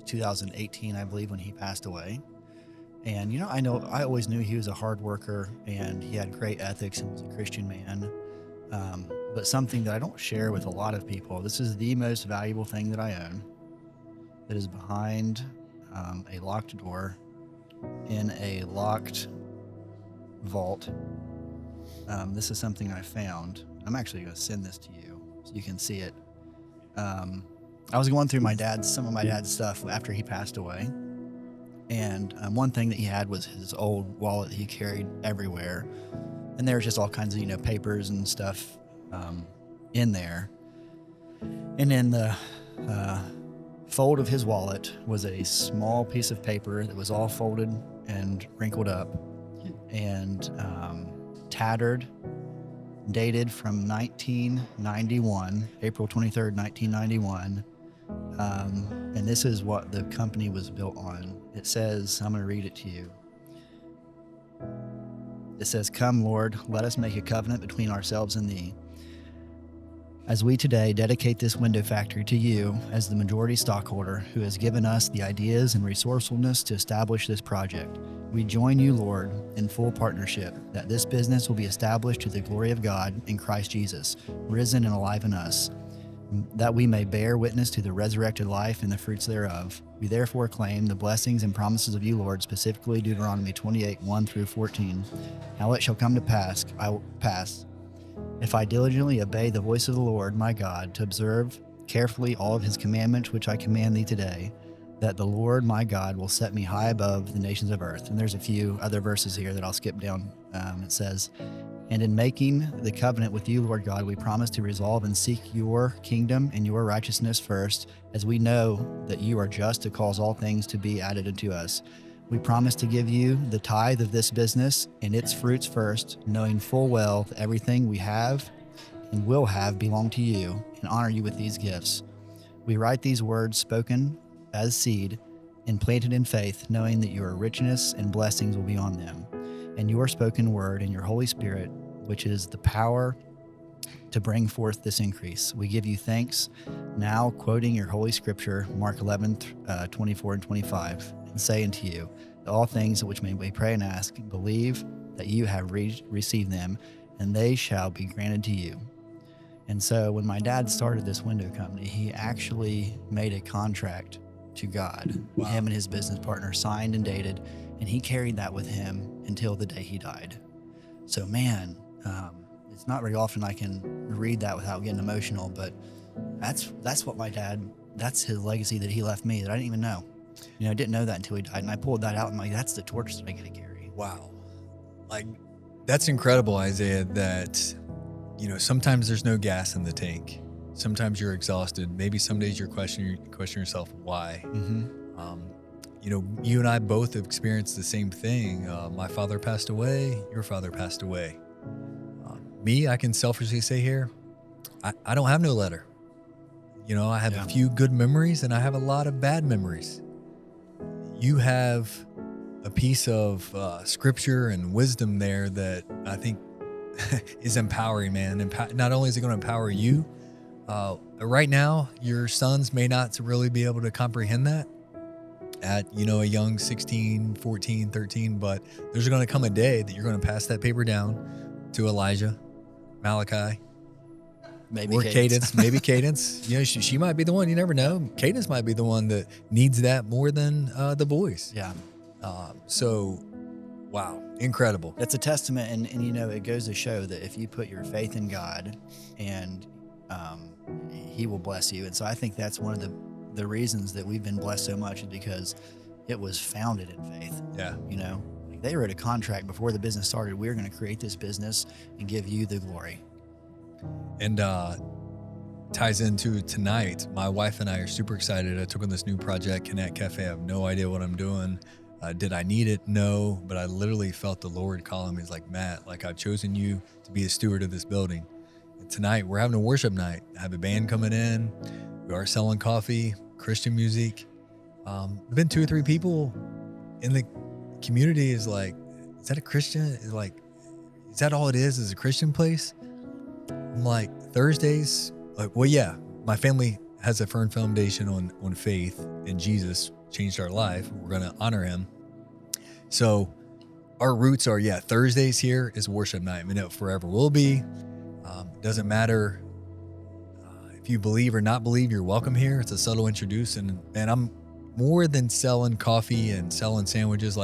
2018, I believe, when he passed away. And, I always knew he was a hard worker and he had great ethics and was a Christian man. But something that I don't share with a lot of people, this is the most valuable thing that I own, that is behind a locked door in a locked vault. This is something I found. I'm actually going to send this to you so you can see it. I was going through some of my dad's stuff after he passed away. And one thing that he had was his old wallet that he carried everywhere. And there was just all kinds of, papers and stuff in there. And in the fold of his wallet was a small piece of paper that was all folded and wrinkled up and tattered, dated from 1991, April 23rd, 1991. And this is what the company was built on. It says, I'm going to read it to you. It says, "Come, Lord, let us make a covenant between ourselves and thee. As we today dedicate this window factory to you as the majority stockholder who has given us the ideas and resourcefulness to establish this project, we join you, Lord, in full partnership that this business will be established to the glory of God in Christ Jesus, risen and alive in us, that we may bear witness to the resurrected life and the fruits thereof. We therefore claim the blessings and promises of you, Lord, specifically Deuteronomy 28, 1 through 14. Now it shall come to pass, if I diligently obey the voice of the Lord my God, to observe carefully all of his commandments which I command thee today, that the Lord my God will set me high above the nations of earth." And there's a few other verses here that I'll skip down. It says, "And in making the covenant with you, Lord God, we promise to resolve and seek your kingdom and your righteousness first, as we know that you are just to cause all things to be added unto us. We promise to give you the tithe of this business and its fruits first, knowing full well that everything we have and will have belong to you, and honor you with these gifts. We write these words spoken as seed and planted in faith, knowing that your richness and blessings will be on them, and your spoken word and your Holy Spirit, which is the power to bring forth this increase. We give you thanks." Now, quoting your holy scripture, Mark 11, 24 and 25, "and say unto you, that all things which may we pray and ask, believe that you have received them, and they shall be granted to you." And so when my dad started this window company, he actually made a contract to God. Wow. Him and his business partner signed and dated, and he carried that with him until the day he died. So man, It's not very often I can read that without getting emotional, but that's what my dad, that's his legacy that he left me that I didn't even know. I didn't know that until he died. And I pulled that out and I'm like, that's the torch that I get to carry. Wow. Like, that's incredible, Isaiah, that, sometimes there's no gas in the tank. Sometimes you're exhausted. Maybe some days you're questioning yourself why. Mm-hmm. You and I both have experienced the same thing. My father passed away. Your father passed away. Me, I can selfishly say here, I don't have no letter. I have a few good memories and I have a lot of bad memories. You have a piece of scripture and wisdom there that I think is empowering, man. Not only is it going to empower you, right now, your sons may not really be able to comprehend that at, a young 16, 14, 13, but there's going to come a day that you're going to pass that paper down to Elijah, Malachi, Maybe or Cadence. Maybe Cadence. She might be the one. You never know. Cadence might be the one that needs that more than the boys. Yeah. So, wow, incredible. It's a testament, and it goes to show that if you put your faith in God, and He will bless you. And so I think that's one of the reasons that we've been blessed so much is because it was founded in faith. Yeah. Like they wrote a contract before the business started. We're going to create this business and give you the glory. And ties into tonight. My wife and I are super excited. I took on this new project, Connect Cafe. I have no idea what I'm doing. Did I need it? No, but I literally felt the Lord calling me. He's like, Matt, I've chosen you to be a steward of this building. And tonight we're having a worship night. I have a band coming in. We are selling coffee, Christian music. Been 2 or 3 people in the community is like, is that a Christian? Is that all it is a Christian place? I'm like, Thursdays, my family has a firm foundation on faith, and Jesus changed our life. We're going to honor him. So our roots are, Thursdays here is worship night. I mean, it forever will be. Doesn't matter if you believe or not believe, you're welcome here. It's a subtle introduce. And I'm more than selling coffee and selling sandwiches.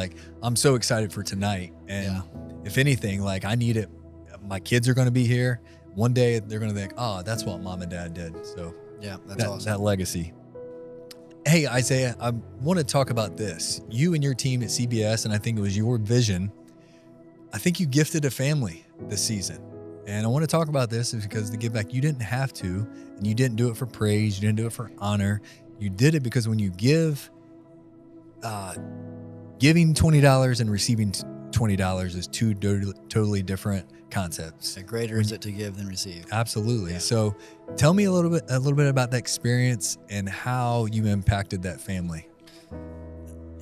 I'm so excited for tonight. And if anything, I need it. My kids are going to be here. One day they're going to think, oh, that's what mom and dad did. So that's awesome. That legacy. Hey, Isaiah, I want to talk about this. You and your team at CBS, and I think it was your vision. I think you gifted a family this season. And I want to talk about this because the give back, you didn't have to, and you didn't do it for praise. You didn't do it for honor. You did it because when you give, giving $20 and receiving $20 is two totally different concepts. Greater is it to give than receive. Absolutely. Yeah. So tell me a little bit about that experience and how you impacted that family.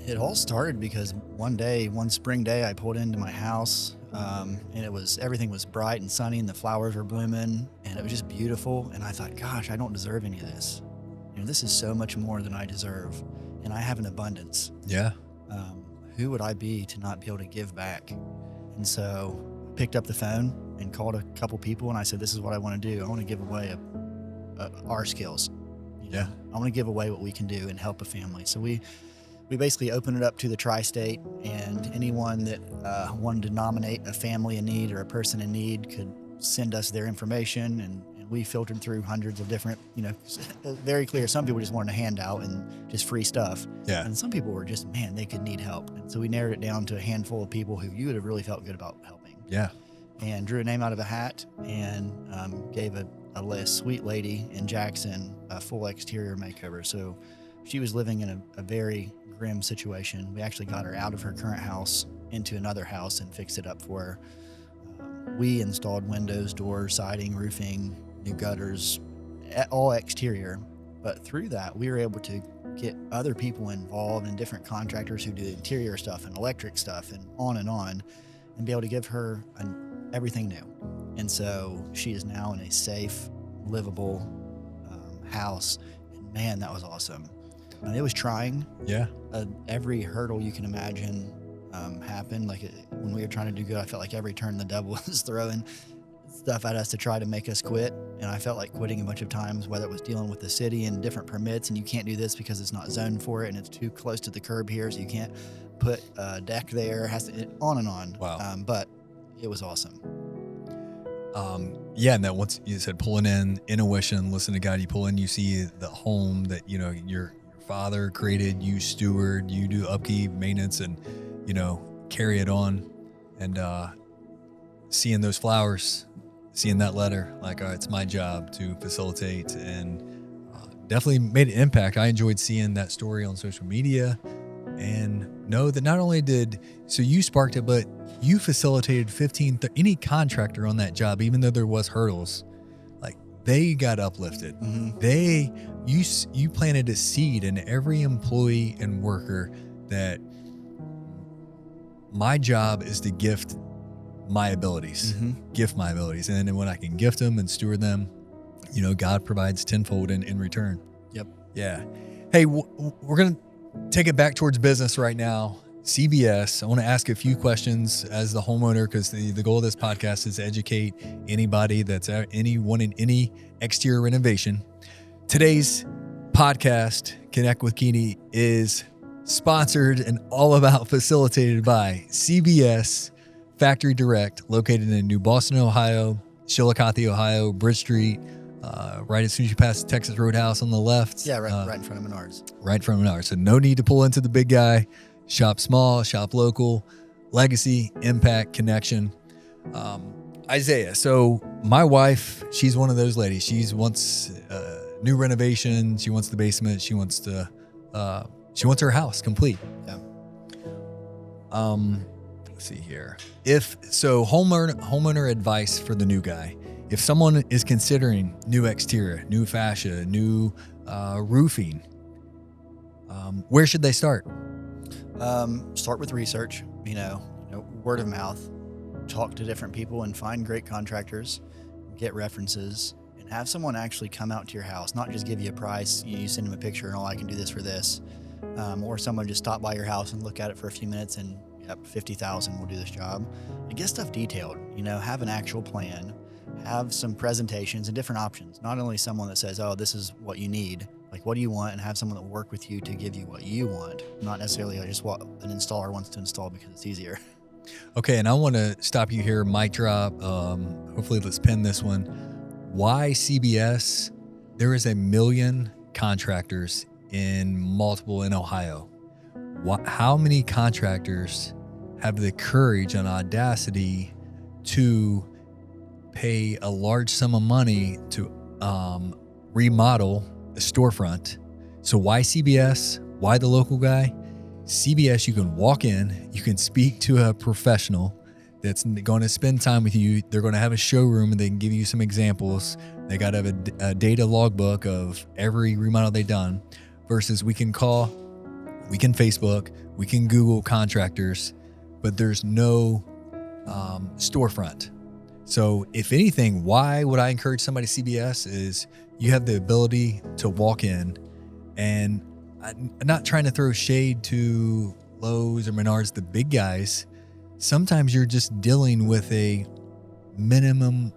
It all started because one spring day, I pulled into my house, and everything was bright and sunny and the flowers were blooming and it was just beautiful. And I thought, gosh, I don't deserve any of this. This is so much more than I deserve, and I have an abundance. Yeah. Who would I be to not be able to give back? And so I picked up the phone and called a couple people, and I said, this is what I want to do. I want to give away our skills. I want to give away what we can do and help a family. So we basically opened it up to the tri-state, and anyone that wanted to nominate a family in need or a person in need could send us their information, and we filtered through hundreds of different, very clear. Some people just wanted a handout and just free stuff. Yeah. And some people were just, they could need help. And so we narrowed it down to a handful of people who you would have really felt good about helping. Yeah. And drew a name out of a hat and gave a sweet lady in Jackson a full exterior makeover. So she was living in a very grim situation. We actually got her out of her current house into another house and fixed it up for her. We installed windows, doors, siding, roofing, new gutters, all exterior. But through that, we were able to get other people involved and different contractors who do interior stuff and electric stuff and be able to give her everything new. And so she is now in a safe, livable house. And man, that was awesome. And it was trying. Yeah. Every hurdle you can imagine happened. When we were trying to do good, I felt like every turn the devil was throwing stuff at us to try to make us quit. And I felt like quitting a bunch of times, whether it was dealing with the city and different permits, and you can't do this because it's not zoned for it and it's too close to the curb here, so you can't put a deck there, on and on. Wow. But it was awesome. Yeah, and that once you said pulling in intuition, listen to God, you pull in, you see the home that, your father created, you steward, you do upkeep, maintenance, and, carry it on. And seeing those flowers, seeing that letter, like, it's my job to facilitate, and definitely made an impact. I enjoyed seeing that story on social media, and know that not only so you sparked it, but you facilitated any contractor on that job, even though there was hurdles, like they got uplifted. Mm-hmm. You planted a seed in every employee and worker that my job is to gift my abilities. And then when I can gift them and steward them, God provides tenfold in return. Yep. Yeah. Hey, we're going to take it back towards business right now. CBS, I want to ask a few questions as the homeowner, because the goal of this podcast is to educate anybody anyone in any exterior renovation. Today's podcast, Connect with Keeney, is sponsored and all about facilitated by CBS Factory Direct, located in New Boston, Ohio, Chillicothe, Ohio, Bridge Street, right as soon as you pass the Texas Roadhouse on the left. Yeah, right in front of Menards. Right in front of Menards. So no need to pull into the big guy. Shop small, shop local, legacy, impact, connection. Isaiah. So my wife, she's one of those ladies. She wants new renovation. She wants the basement. She wants her house complete. Yeah. Let's see here. Homeowner advice for the new guy. If someone is considering new exterior, new fascia, new roofing, where should they start? Start with research, word of mouth, talk to different people and find great contractors, get references, and have someone actually come out to your house, not just give you a price. You send them a picture and, I can do this for this. Or someone just stop by your house and look at it for a few minutes and, yep, $50,000 will do this job. And get stuff detailed, have an actual plan, have some presentations and different options. Not only someone that says, oh, this is what you need, like, what do you want? And have someone that will work with you to give you what you want, not necessarily just what an installer wants to install because it's easier. Okay, and I want to stop you here, mic drop. Hopefully let's pin this one. Why CBS? There is 1 million contractors in Ohio. How many contractors have the courage and audacity to pay a large sum of money to remodel a storefront? So why CBS? Why the local guy? CBS, you can walk in, you can speak to a professional that's going to spend time with you. They're going to have a showroom and they can give you some examples. They got to have a data logbook of every remodel they've done, versus we can call, we can Facebook, we can Google contractors, but there's no storefront. So if anything, why would I encourage somebody to CBS is you have the ability to walk in, and I'm not trying to throw shade to Lowe's or Menards, the big guys. Sometimes you're just dealing with a minimum,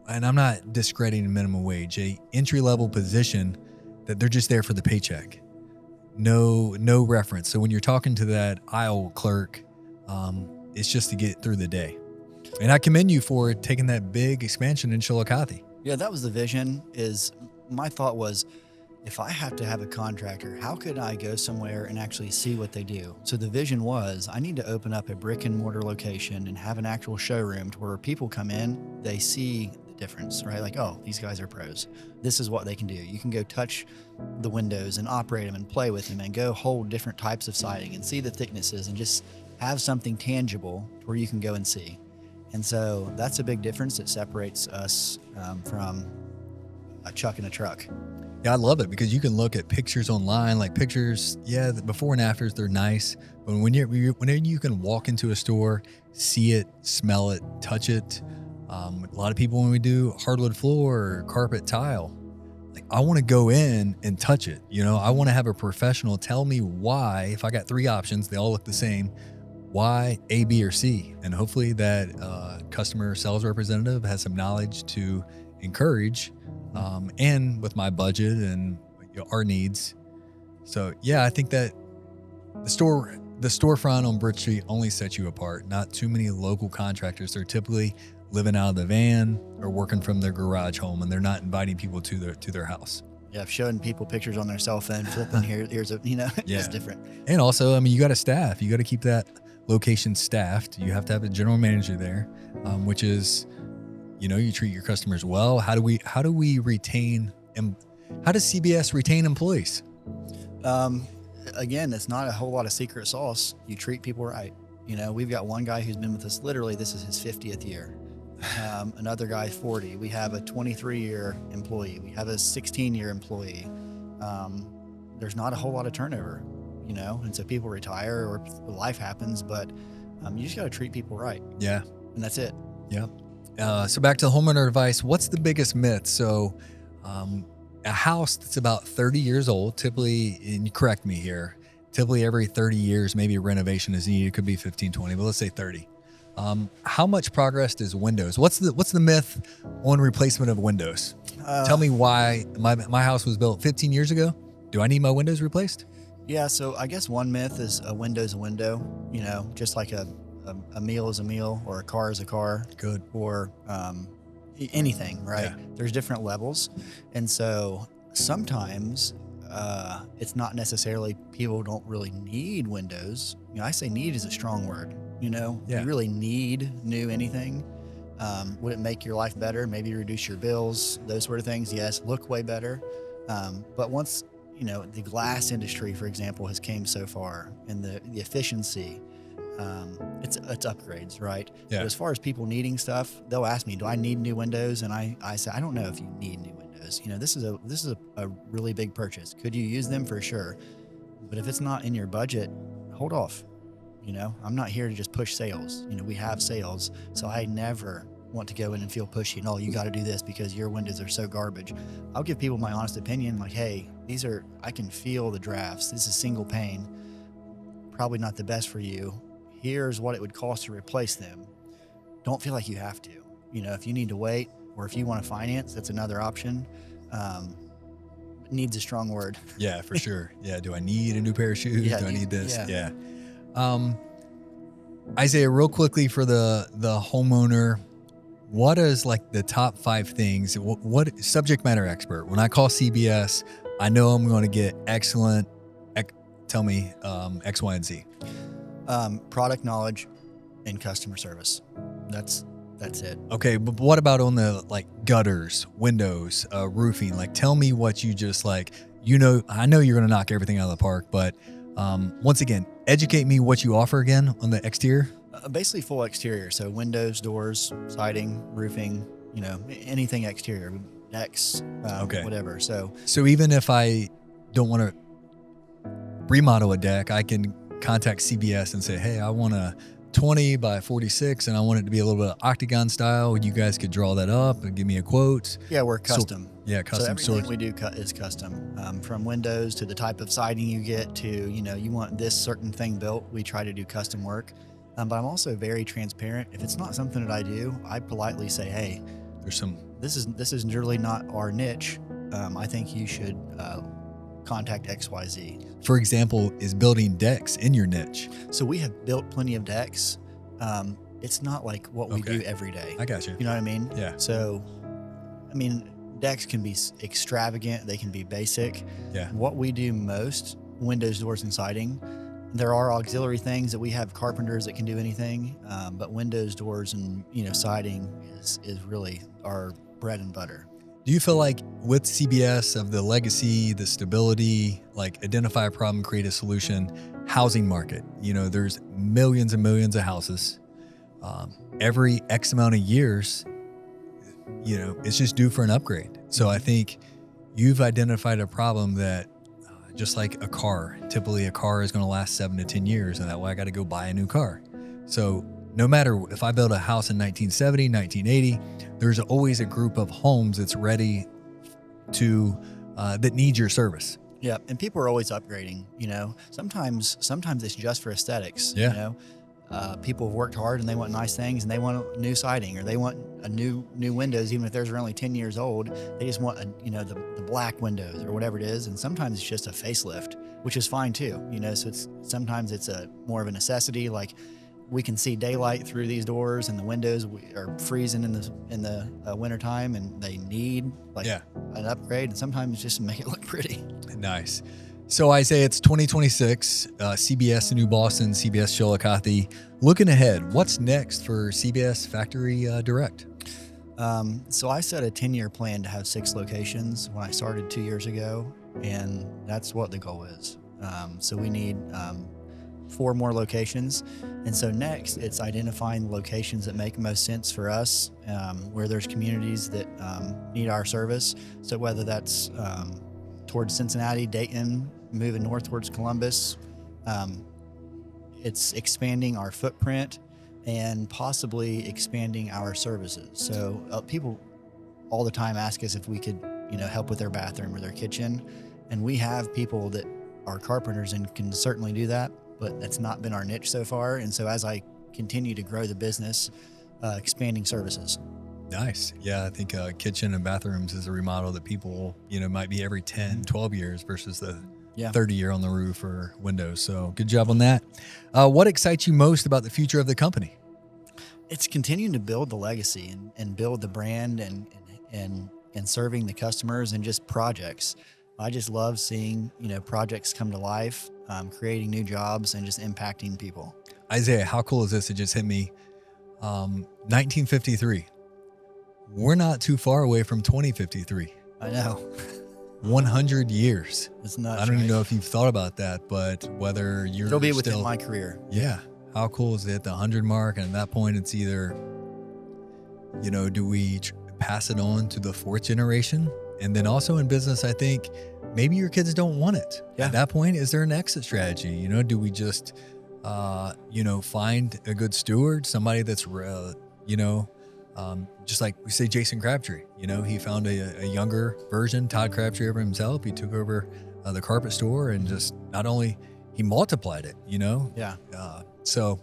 and I'm not discrediting minimum wage, a entry-level position that they're just there for the paycheck. No reference. So when you're talking to that aisle clerk, it's just to get through the day. And I commend you for taking that big expansion in Chillicothe. Yeah, that was the vision. My thought was, if I have to have a contractor, how could I go somewhere and actually see what they do? So the vision was, I need to open up a brick and mortar location and have an actual showroom to where people come in, they see the difference, right? Like, oh, these guys are pros. This is what they can do. You can go touch the windows and operate them and play with them and go hold different types of siding and see the thicknesses and just have something tangible where you can go and see. And so that's a big difference that separates us from a chuck in a truck. Yeah, I love it because you can look at pictures online, like pictures, yeah, the before and afters, they're nice. But whenever you can walk into a store, see it, smell it, touch it. A lot of people, when we do hardwood floor or carpet tile, like, I want to go in and touch it. I want to have a professional tell me why, if I got 3 options, they all look the same, why A, B, or C. And hopefully that customer sales representative has some knowledge to encourage, and with my budget and our needs. So yeah, I think that the storefront on Bridge Street only sets you apart. Not too many local contractors. They're typically living out of the van or working from their garage home, and they're not inviting people to their house. Yeah, showing people pictures on their cell phone, flipping here's a, Yeah. it's different. And also, I mean, you got to staff. You got to keep that location staffed. You have to have a general manager there, which is, you treat your customers well. How do we retain? How does CBS retain employees? Again, it's not a whole lot of secret sauce. You treat people right. We've got one guy who's been with us literally, this is his 50th year. Another guy, 40. We have a 23-year employee. We have a 16-year employee. There's not a whole lot of turnover, and so people retire or life happens, but you just got to treat people right. Yeah. And that's it. Yeah. So back to the homeowner advice. What's the biggest myth? So a house that's about 30 years old, typically, and you correct me here, typically every 30 years, maybe a renovation is needed. It could be 15, 20, but let's say 30. How much progress does windows? What's the myth on replacement of windows? Tell me why my house was built 15 years ago. Do I need my windows replaced? Yeah. So I guess one myth is a window's a window, just like a meal is a meal or a car is a car. Good. Or anything, right? Yeah. There's different levels. And so sometimes it's not necessarily people don't really need windows. I say need is a strong word. Yeah. You really need new anything. Would it make your life better? Maybe reduce your bills, those sort of things. Yes, look way better. But once, the glass industry, for example, has came so far and the efficiency, it's upgrades, right? Yeah. But as far as people needing stuff, they'll ask me, do I need new windows? And I say, I don't know if you need new windows. This is a really big purchase. Could you use them? For sure. But if it's not in your budget, hold off. I'm not here to just push sales. We have sales. So I never want to go in and feel pushy and, you got to do this because your windows are so garbage. I'll give people my honest opinion. Like, hey, I can feel the drafts. This is single pane. Probably not the best for you. Here's what it would cost to replace them. Don't feel like you have to. If you need to wait or if you want to finance, that's another option. Needs a strong word. Yeah, for sure. Yeah. Do I need a new pair of shoes? Yeah, do I need this? yeah. Isaiah, real quickly for the homeowner, what is like the top 5 things? What subject matter expert? When I call CBS, I know I'm going to get excellent. Tell me X, Y, and Z. Product knowledge and customer service. That's it. Okay, but what about on the gutters, windows, roofing? Tell me what you just I know you're going to knock everything out of the park, but once again, educate me what you offer again on the exterior. Basically full exterior. So windows, doors, siding, roofing, anything exterior, decks, whatever. So even if I don't want to remodel a deck, I can contact CBS and say, hey, I want a 20 by 46 and I want it to be a little bit of octagon style. You guys could draw that up and give me a quote. Yeah, we're custom. Custom. So everything we do is custom, from windows to the type of siding you get to, you want this certain thing built. We try to do custom work. But I'm also very transparent. If it's not something that I do, I politely say, hey, this is really not our niche. I think you should contact XYZ. For example, is building decks in your niche? So we have built plenty of decks. It's not like what we do every day. I got you. You know what I mean? Yeah. So, decks can be extravagant. They can be basic. Yeah. What we do most, windows, doors, and siding. There are auxiliary things that we have carpenters that can do anything, but windows, doors, and siding is really our bread and butter. Do you feel like with CBS of the legacy, the stability, identify a problem, create a solution, housing market, there's millions and millions of houses. Every X amount of years, it's just due for an upgrade. So I think you've identified a problem that just like a car, typically a car is going to last 7 to 10 years. And that way I got to go buy a new car. So no matter if I build a house in 1970, 1980, there's always a group of homes that's ready to, that need your service. Yeah. And people are always upgrading, sometimes it's just for aesthetics. Yeah. People have worked hard and they want nice things and they want new siding or they want a new windows, even if theirs are only 10 years old. They just want the black windows or whatever it is. And sometimes it's just a facelift, which is fine too. So sometimes it's a more of a necessity. Like we can see daylight through these doors, and the windows are freezing in the wintertime, and they need an upgrade, and sometimes just make it look pretty. Nice. So Isaiah, it's 2026, CBS New Boston, CBS Chillicothe. Looking ahead, what's next for CBS Factory Direct? So I set a 10-year plan to have 6 locations when I started 2 years ago, and that's what the goal is. So we need 4 more locations. And so next, it's identifying locations that make most sense for us, where there's communities that need our service. So whether that's towards Cincinnati, Dayton, moving north towards Columbus, it's expanding our footprint and possibly expanding our services. So people all the time ask us if we could, help with their bathroom or their kitchen. And we have people that are carpenters and can certainly do that, but that's not been our niche so far. And so as I continue to grow the business, expanding services. Nice. Yeah, I think kitchen and bathrooms is a remodel that people, might be every 10, 12 years versus the 30-year on the roof or windows. So good job on that. What excites you most about the future of the company? It's continuing to build the legacy and build the brand and serving the customers and just projects. I just love seeing, projects come to life, creating new jobs and just impacting people. Isaiah, how cool is this? It just hit me. 1953. We're not too far away from 2053. I know. 100 years. It's nuts. I don't even know if you've thought about that, but whether you're it'll be within my career. Yeah. How cool is it? The 100 mark. And at that point, it's either, do we pass it on to the 4th generation? And then also in business, I think maybe your kids don't want it. Yeah. At that point, is there an exit strategy? Do we just, find a good steward, somebody that's, just like we say, Jason Crabtree, he found a younger version, Todd Crabtree, over himself. He took over the carpet store and just not only he multiplied it, Yeah. So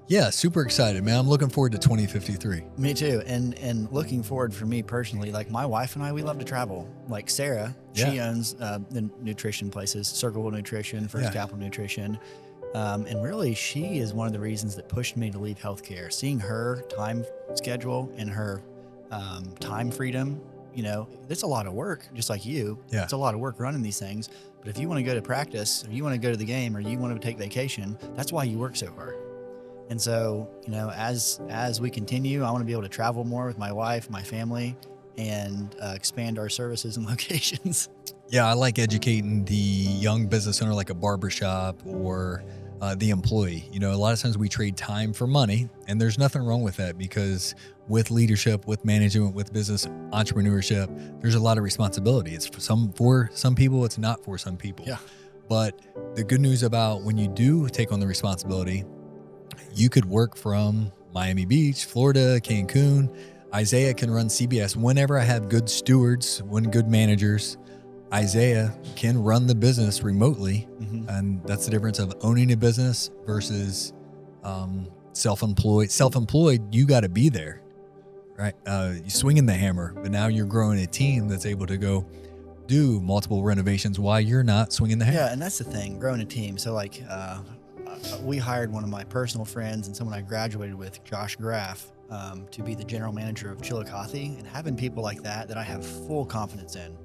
yeah, super excited, man. I'm looking forward to 2053. Me too. And looking forward for me personally, like my wife and I, we love to travel. Like Sarah, she owns the nutrition places, Circle Nutrition, First Capital Nutrition. And really, she is one of the reasons that pushed me to leave healthcare. Seeing her time schedule and her time freedom, it's a lot of work, just like you. Yeah. It's a lot of work running these things. But if you want to go to practice, or you want to go to the game, or you want to take vacation, that's why you work so hard. And so, as we continue, I want to be able to travel more with my wife, my family, and expand our services and locations. Yeah, I like educating the young business owner, like a barbershop or the employee. A lot of times we trade time for money, and there's nothing wrong with that, because with leadership, with management, with business entrepreneurship, there's a lot of responsibility. It's for some people, it's not for some people. Yeah. But the good news about when you do take on the responsibility, you could work from Miami Beach, Florida, Cancun. Isaiah can run CBS whenever I have good stewards, good managers. Isaiah can run the business remotely. Mm-hmm. And that's the difference of owning a business versus self-employed. Self-employed, you got to be there, right? You swinging the hammer, but now you're growing a team that's able to go do multiple renovations while you're not swinging the hammer. Yeah, and that's the thing, growing a team. So we hired one of my personal friends and someone I graduated with, Josh Graff, to be the general manager of Chillicothe, and having people like that I have full confidence in,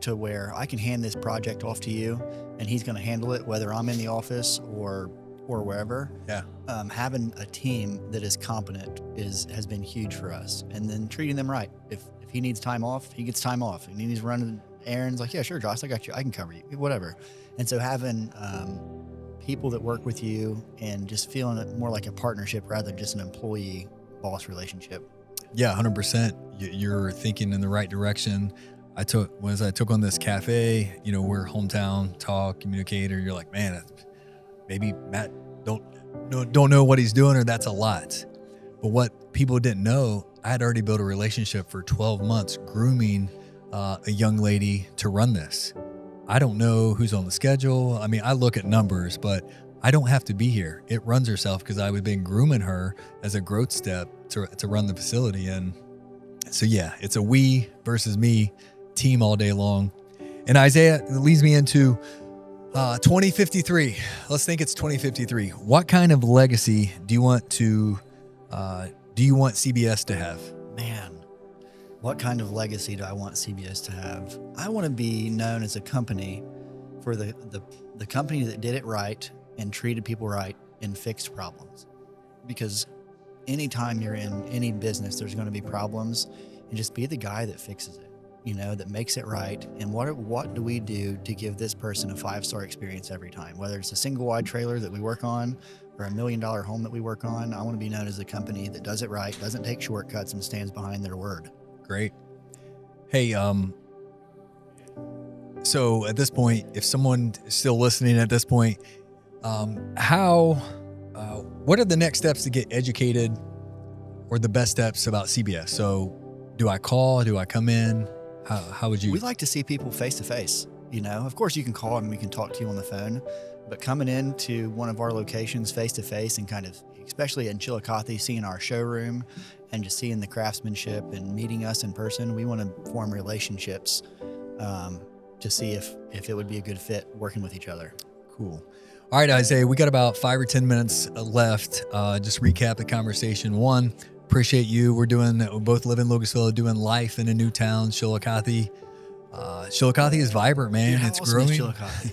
to where I can hand this project off to you and he's going to handle it, whether I'm in the office or wherever. Yeah. Having a team that is competent has been huge for us. And then treating them right. If he needs time off, he gets time off. And he needs running errands, like, yeah, sure, Josh, I got you. I can cover you, whatever. And so having people that work with you and just feeling it more like a partnership rather than just an employee-boss relationship. Yeah, 100%. You're thinking in the right direction. I took on this cafe, we're hometown talk communicator. You're like, man, maybe Matt don't know what he's doing, or that's a lot. But what people didn't know, I had already built a relationship for 12 months grooming a young lady to run this. I don't know who's on the schedule. I mean, I look at numbers, but I don't have to be here. It runs herself because I was been grooming her as a growth step to run the facility. And so, yeah, it's a we versus me team all day long. And Isaiah, it leads me into 2053. Let's think it's 2053. What kind of legacy do you want CBS to have? Man, what kind of legacy do I want CBS to have? I want to be known as a company for the company that did it right and treated people right and fixed problems. Because anytime you're in any business, there's going to be problems, and just be the guy that fixes it, that makes it right. And what do we do to give this person a 5-star experience every time? Whether it's a single wide trailer that we work on or $1 million home that we work on, I want to be known as a company that does it right, doesn't take shortcuts, and stands behind their word. Great. Hey, so at this point, if someone is still listening at this point, what are the next steps to get educated, or the best steps about CBS? So do I call? Do I come in? How would you? We like to see people face to face. Of course you can call and we can talk to you on the phone, but coming into one of our locations face to face and kind of, especially in Chillicothe, seeing our showroom and just seeing the craftsmanship and meeting us in person, we want to form relationships to see if it would be a good fit working with each other. Cool. All right, Isaiah, we got about 5 or 10 minutes left. Just recap the conversation. One, appreciate you. We both live in Lucasville, doing life in a new town, Chillicothe. Chillicothe is vibrant, man. Dude, it's awesome growing. Is Chillicothe?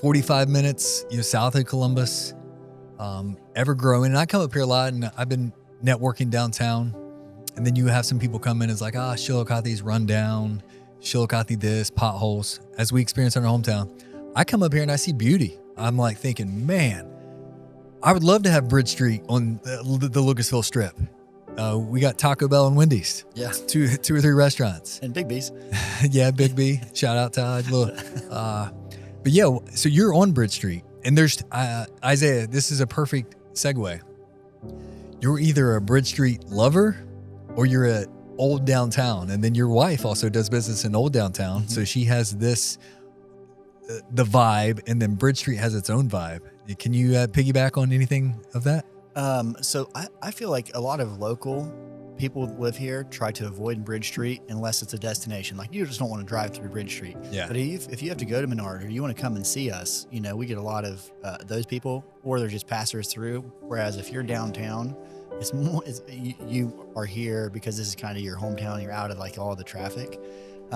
45 minutes, south of Columbus, ever growing. And I come up here a lot, and I've been networking downtown. And then you have some people come in, it's like, Chillicothe's run down, Chillicothe this, potholes, as we experience in our hometown. I come up here and I see beauty. I'm like thinking, man, I would love to have Bridge Street on the Lucasville Strip. We got Taco Bell and Wendy's. Yeah. Two or three restaurants. And Big B's. Yeah, Big B. Shout out Todd. Look, but yeah, so you're on Bridge Street, and there's Isaiah. This is a perfect segue. You're either a Bridge Street lover, or you're at Old Downtown, and then your wife also does business in Old Downtown, so she has this. The vibe, and then Bridge Street has its own vibe. Can you piggyback on anything of that? So I feel like a lot of local people who live here try to avoid Bridge Street unless it's a destination. Like, you just don't want to drive through Bridge Street. Yeah. But if you have to go to Menard, or you want to come and see us, we get a lot of those people, or they're just passers through. Whereas if you're downtown, you are here because this is kind of your hometown. You're out of like all the traffic.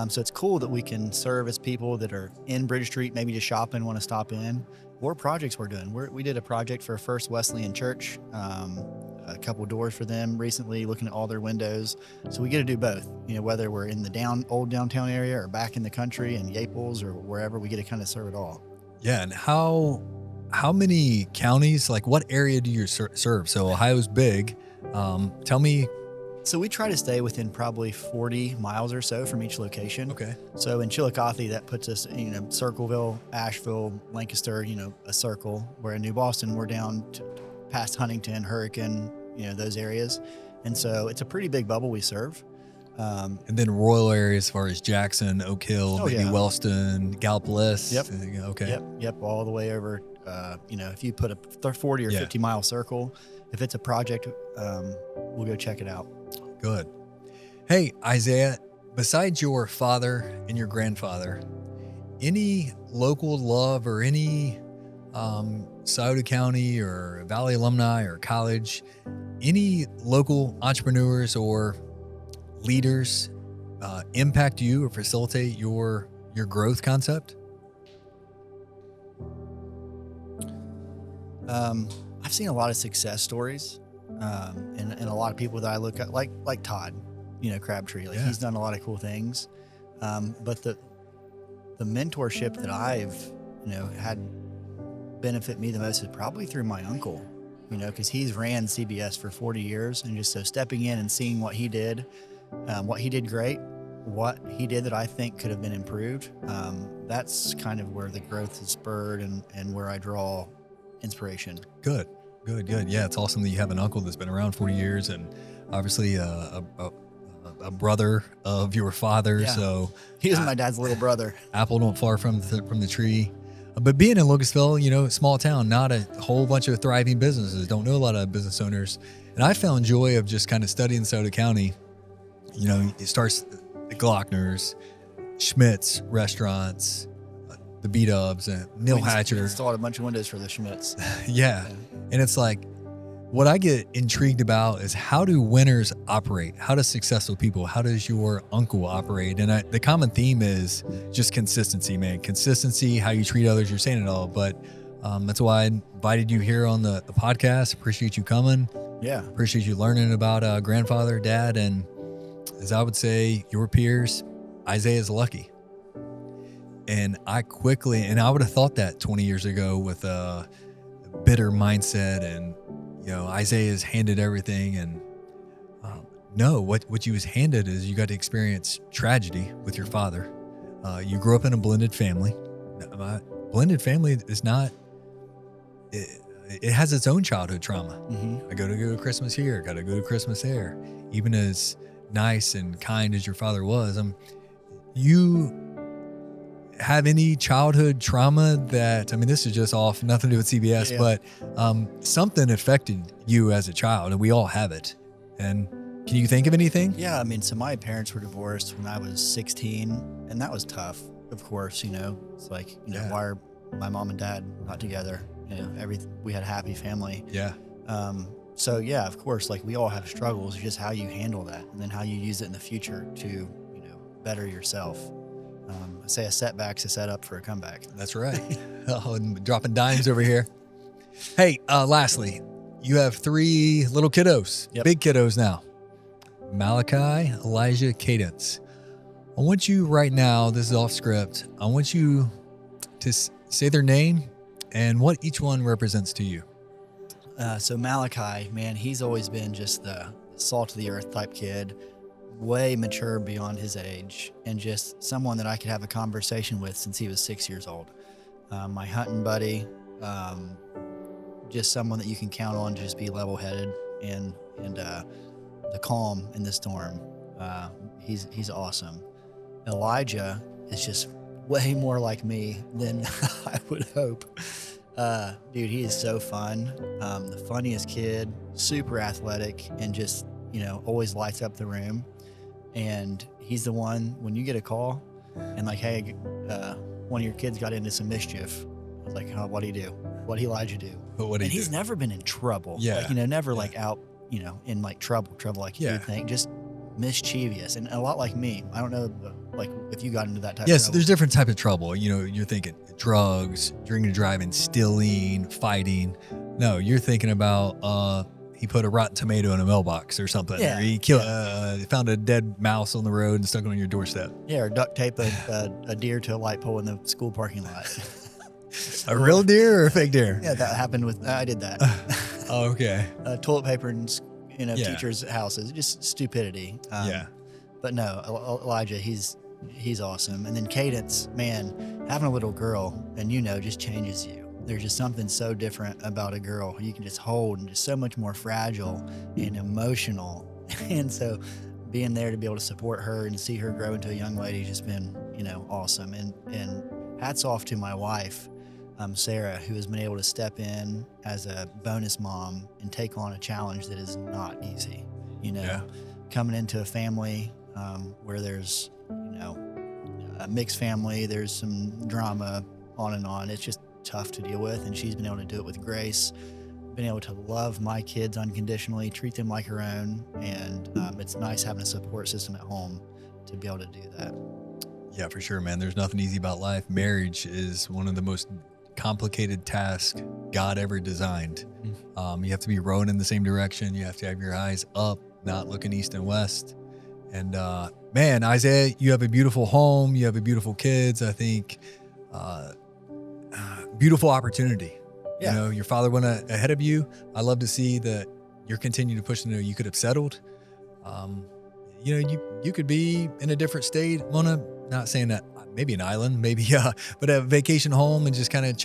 So it's cool that we can service people that are in Bridge Street, maybe just shopping, want to stop in, or projects we're doing. We did a project for First Wesleyan Church, a couple doors for them recently, looking at all their windows. So we get to do both, whether we're in the old downtown area or back in the country in Yaples or wherever, we get to kind of serve it all. Yeah. And how many counties, like what area do you serve? So Ohio's big. Tell me. So we try to stay within probably 40 miles or so from each location. Okay. So in Chillicothe, that puts us, Circleville, Asheville, Lancaster, a circle. Where in New Boston, we're down past Huntington, Hurricane, those areas. And so it's a pretty big bubble we serve. And then rural areas as far as Jackson, Oak Hill, maybe Wellston, Gallipolis. Yep. Okay. Yep. All the way over, if you put a 40 or 50 mile circle, if it's a project, we'll go check it out. Good. Hey, Isaiah, besides your father and your grandfather, any local love or any Scioto County or Valley alumni or college, any local entrepreneurs or leaders impact you or facilitate your growth concept? I've seen a lot of success stories. And a lot of people that I look at, like Todd, Crabtree, he's done a lot of cool things. But the mentorship that I've, had benefit me the most is probably through my uncle, because he's ran CBS for 40 years. And just so stepping in and seeing what he did great, what he did that I think could have been improved. That's kind of where the growth is spurred and where I draw inspiration. Good. Yeah, it's awesome that you have an uncle that's been around 40 years and obviously a brother of your father. Yeah. So he was my dad's little brother. Apple don't far from the tree. But being in Lucasville, small town, not a whole bunch of thriving businesses, don't know a lot of business owners. And I found joy of just kind of studying Scioto County. It starts the Glockners, Schmidt's restaurants, the B-Dubs and Neil Hatcher. Installed a bunch of windows for the Schmitz. Yeah. And it's like, what I get intrigued about is how do winners operate? How do successful people, how does your uncle operate? And the common theme is just consistency, man. Consistency, how you treat others, you're saying it all. But that's why I invited you here on the podcast. Appreciate you coming. Yeah. Appreciate you learning about grandfather, dad, and as I would say, your peers, Isaiah's lucky. And I would have thought that 20 years ago with a bitter mindset and, Isaiah's handed everything. And no, what you was handed is you got to experience tragedy with your father. You grew up in a blended family. Blended family is not, it has its own childhood trauma. Mm-hmm. I go to Christmas here, got to go to Christmas there. Even as nice and kind as your father was, you have any childhood trauma that, this is just off, nothing to do with CBS, but something affected you as a child, and we all have it. And can you think of anything? Yeah, so my parents were divorced when I was 16, and that was tough, of course. It's like, why are my mom and dad not together? We had a happy family. Yeah. So yeah, of course, like we all have struggles, just how you handle that and then how you use it in the future to, better yourself. I say a setback's a setup for a comeback. That's right. And dropping dimes over here. Hey, lastly, you have 3 little kiddos, big kiddos now. Malachi, Elijah, Cadence. I want you right now, this is off script, I want you to say their name and what each one represents to you. So Malachi, man, he's always been just the salt of the earth type kid, way mature beyond his age, and just someone that I could have a conversation with since he was 6 years old. My hunting buddy, just someone that you can count on to just be level-headed and the calm in the storm. He's awesome. Elijah is just way more like me than I would hope. Dude, he is so fun. The funniest kid, super athletic, and just, always lights up the room. And he's the one, when you get a call and like, hey, one of your kids got into some mischief. I was like, oh, what'd he do? What'd Elijah do? What did he do? He's never been in trouble. Yeah. Like, never like out, in like trouble like you would think. Just mischievous and a lot like me. I don't know, like if you got into that type of trouble. There's different type of trouble. You're thinking drugs, drinking and driving, stealing, fighting. No, you're thinking about he put a rotten tomato in a mailbox or something. Yeah. Or he killed, found a dead mouse on the road and stuck it on your doorstep. Yeah, or duct tape a deer to a light pole in the school parking lot. A real deer or a fake deer? Yeah, that happened with, I did that. Oh, okay. Toilet paper in teachers' houses, just stupidity. But no, Elijah, he's awesome. And then Cadence, man, having a little girl and just changes you. There's just something so different about a girl who you can just hold and just so much more fragile and emotional. And so being there to be able to support her and see her grow into a young lady has just been, awesome. And hats off to my wife, Sarah, who has been able to step in as a bonus mom and take on a challenge that is not easy. Coming into a family where there's, a mixed family, there's some drama on and on. It's just tough to deal with, and she's been able to do it with grace, been able to love my kids unconditionally, treat them like her own, and it's nice having a support system at home to be able to do that. Yeah, for sure, man. There's nothing easy about life. Marriage is one of the most complicated tasks God ever designed. You have to be rowing in the same direction. You have to have your eyes up, not looking east and west. And man, Isaiah, you have a beautiful home. You have a beautiful kids. I think beautiful opportunity. Yeah. Your father went ahead of you. I love to see that you're continuing to push. You could have settled. You could be in a different state. Not saying that maybe an island, but a vacation home and just kind of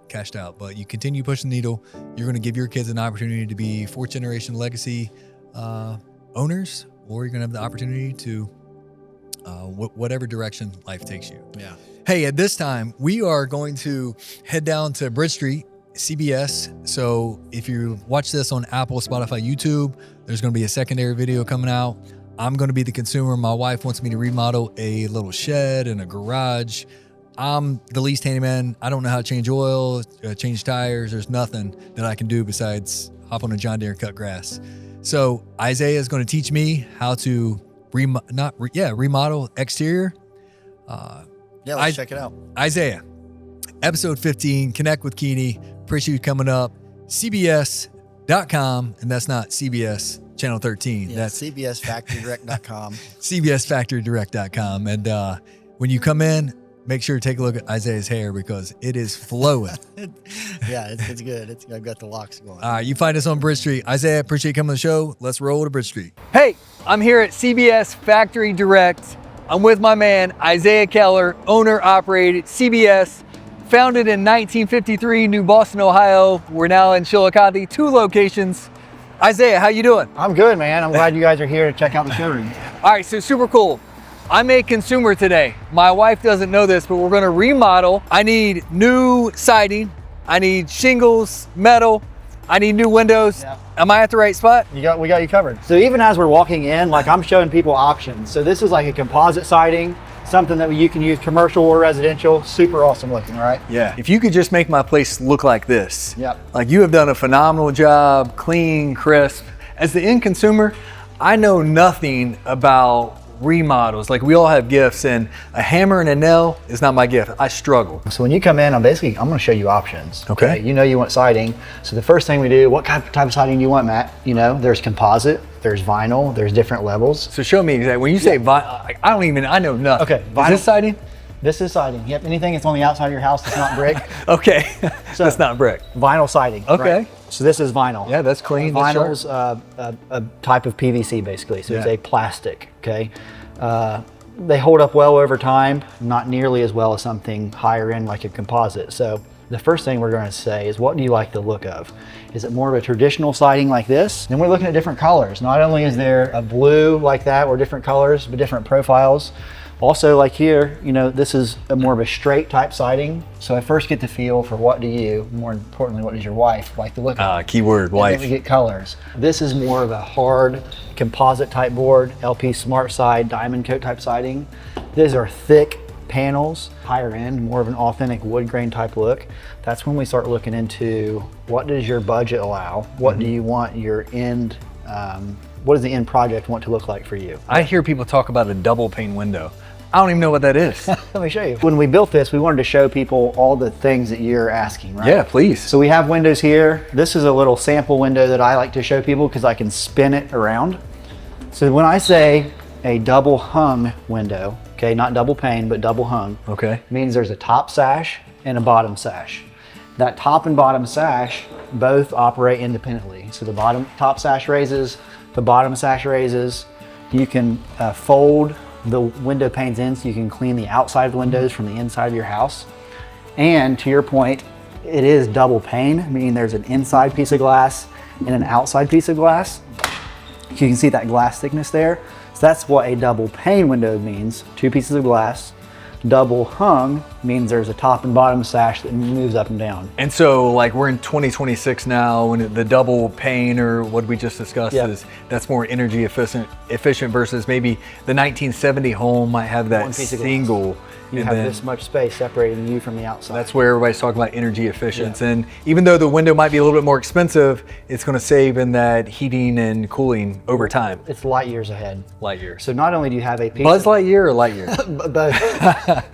cashed out. But you continue pushing the needle. You're going to give your kids an opportunity to be 4th generation legacy owners, or you're going to have the opportunity to whatever direction life takes you. Yeah. Hey, at this time, we are going to head down to Bridge Street, CBS. So if you watch this on Apple, Spotify, YouTube, there's going to be a secondary video coming out. I'm going to be the consumer. My wife wants me to remodel a little shed and a garage. I'm the least handyman. I don't know how to change oil, change tires. There's nothing that I can do besides hop on a John Deere and cut grass. So Isaiah is going to teach me how to remodel exterior. Let's check it out. Isaiah, episode 15, Connect with Keeney. Appreciate you coming up. CBS.com, and that's not CBS Channel 13. Yeah, that's CBSFactoryDirect.com. CBSFactoryDirect.com. And when you come in, make sure to take a look at Isaiah's hair because it is flowing. Yeah, it's good. I've got the locks going. All right, you find us on Bridge Street. Isaiah, appreciate you coming on the show. Let's roll to Bridge Street. Hey, I'm here at CBS Factory Direct. I'm with my man, Isaiah Keller, owner-operated CBS, founded in 1953, New Boston, Ohio. We're now in Chillicothe, 2 locations. Isaiah, how you doing? I'm good, man. I'm glad you guys are here to check out the showroom. All right, so super cool. I'm a consumer today. My wife doesn't know this, but we're gonna remodel. I need new siding. I need shingles, metal. I need new windows. Yeah. Am I at the right spot? We got you covered. So even as we're walking in, like I'm showing people options. So this is like a composite siding, something that you can use commercial or residential. Super awesome looking, right? Yeah. If you could just make my place look like this. Yep. Like you have done a phenomenal job, clean, crisp. As the end consumer, I know nothing about remodels. Like we all have gifts, and a hammer and a nail is not my gift. I struggle. So when you come in, I'm going to show you options. Okay. You know you want siding. So the first thing we do, what type of siding do you want, Matt? You know, there's composite, there's vinyl, there's different levels. So show me exactly. When you say vinyl, I know nothing. Okay. Is this siding? This is siding. Yep. Anything that's on the outside of your house that's not brick. Okay. So that's not brick. Vinyl siding. Okay. Right. So this is vinyl. Yeah, that's clean. That's Vinyl's sharp. a type of PVC basically. So it's Yeah. a plastic. Okay. They hold up well over time, not nearly as well as something higher end like a composite. So the first thing we're going to say is, what do you like the look of? Is it more of a traditional siding like this? Then we're looking at different colors. Not only is there a blue like that or different colors, but different profiles. Also, like here, you know, this is more of a straight type siding. So I first get the feel for what do you, more importantly, what does your wife like the look of? Keyword, And wife. then we get colors. This is more of a hard composite type board, LP Smart Side, diamond coat type siding. These are thick panels, higher end, more of an authentic wood grain type look. That's when we start looking into what does your budget allow? What do you want your end, what does the end project want to look like for you? I hear people talk about a double pane window. I don't even know what that is. Let me show you. When we built this, we wanted to show people all the things that you're asking, right? Yeah, please. So we have windows here. This is a little sample window that I like to show people because I can spin it around. So when I say a double hung window, okay, not double pane, but double hung, Okay. means there's a top sash and a bottom sash. That top and bottom sash both operate independently. So the top sash raises, the bottom sash raises. You can fold the window panes in so you can clean the outside of the windows from the inside of your house. And to your point, it is double pane, meaning there's an inside piece of glass and an outside piece of glass. You can see that glass thickness there. So that's what a double pane window means, 2 pieces of glass. Double hung means there's a top and bottom sash that moves up and down. And so like we're in 2026 now, when the double pane or what we just discussed Yep. is that's more energy efficient versus maybe the 1970 home might have that One piece of glass. single. You and have then this much space separating you from the outside. that's where everybody's talking about energy efficiency. Yeah. And even though the window might be a little bit more expensive, it's going to save in that heating and cooling over time. It's light years ahead. Light years. So not only do you have a piece Buzz Lightyear or Lightyear? both.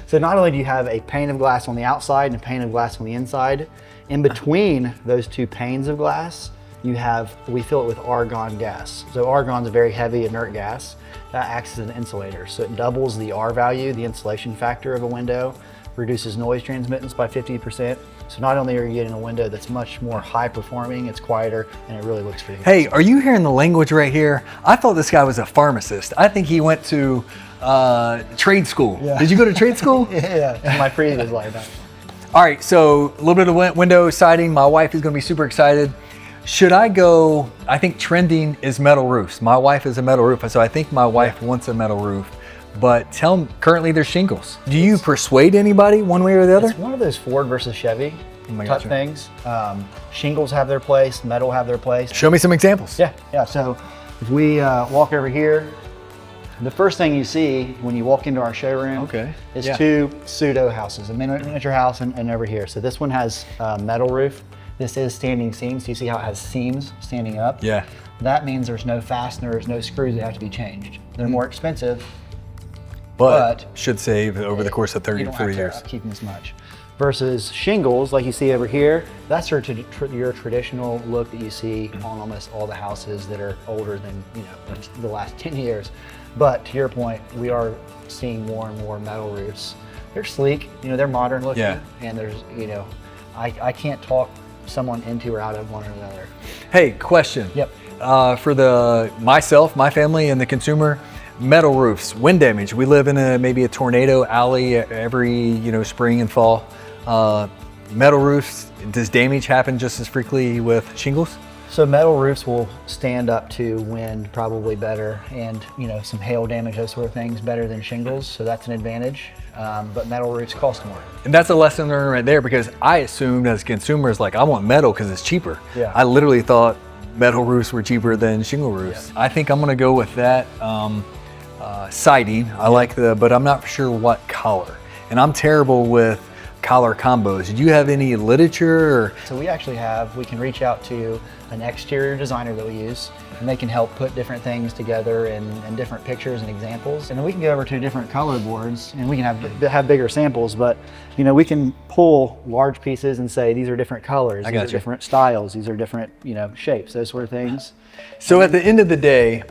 So not only do you have a pane of glass on the outside and a pane of glass on the inside, in between those 2 panes of glass, we fill it with argon gas. So argon's a very heavy inert gas that acts as an insulator. So it doubles the R value, the insulation factor of a window, reduces noise transmittance by 50%. So not only are you getting a window that's much more high performing, it's quieter, and it really looks pretty good. Hey, are you hearing the language right here? I thought this guy was a pharmacist. I think he went to trade school. Yeah. Did you go to trade school? Yeah, my previous like that. All right, so a little bit of window siding. My wife is going to be super excited. Should I go, I think trending is metal roofs. My wife is a metal roof, so I think my wife wants a metal roof. But currently there's shingles. Do you persuade anybody one way or the other? It's one of those Ford versus Chevy my type gotcha. things. Shingles have their place, metal have their place. Show me some examples. Yeah. So if we walk over here, The first thing you see when you walk into our showroom is two pseudo houses, a miniature house and over here. So this one has a metal roof. This is standing seams. You see how it has seams standing up? Yeah. That means there's no fasteners, no screws that have to be changed. They're more expensive, but should save over the course of 30 to 40 years. Keep as much. Versus shingles, like you see over here, that's your traditional look that you see on almost all the houses that are older than the last 10 years. But to your point, we are seeing more and more metal roofs. They're sleek, they're modern looking, and there's, I can't talk someone into or out of one or another. Hey, question. Yep. For myself, my family, and the consumer, metal roofs, wind damage. We live in maybe a tornado alley every spring and fall. Metal roofs, does damage happen just as frequently with shingles? So metal roofs will stand up to wind probably better, and some hail damage, those sort of things, better than shingles. So that's an advantage. But metal roofs cost more. And that's a lesson learned right there, because I assumed as consumers, I want metal because it's cheaper. Yeah. I literally thought metal roofs were cheaper than shingle roofs. Yeah. I think I'm gonna go with that siding. I like but I'm not sure what color. And I'm terrible with color combos. Do you have any literature? So we can reach out to an exterior designer that we use, and they can help put different things together and different pictures and examples. And then we can go over to different color boards, and we can have bigger samples, but we can pull large pieces and say, these are different colors, these are different styles, these are different, shapes, those sort of things. So at the end of the day,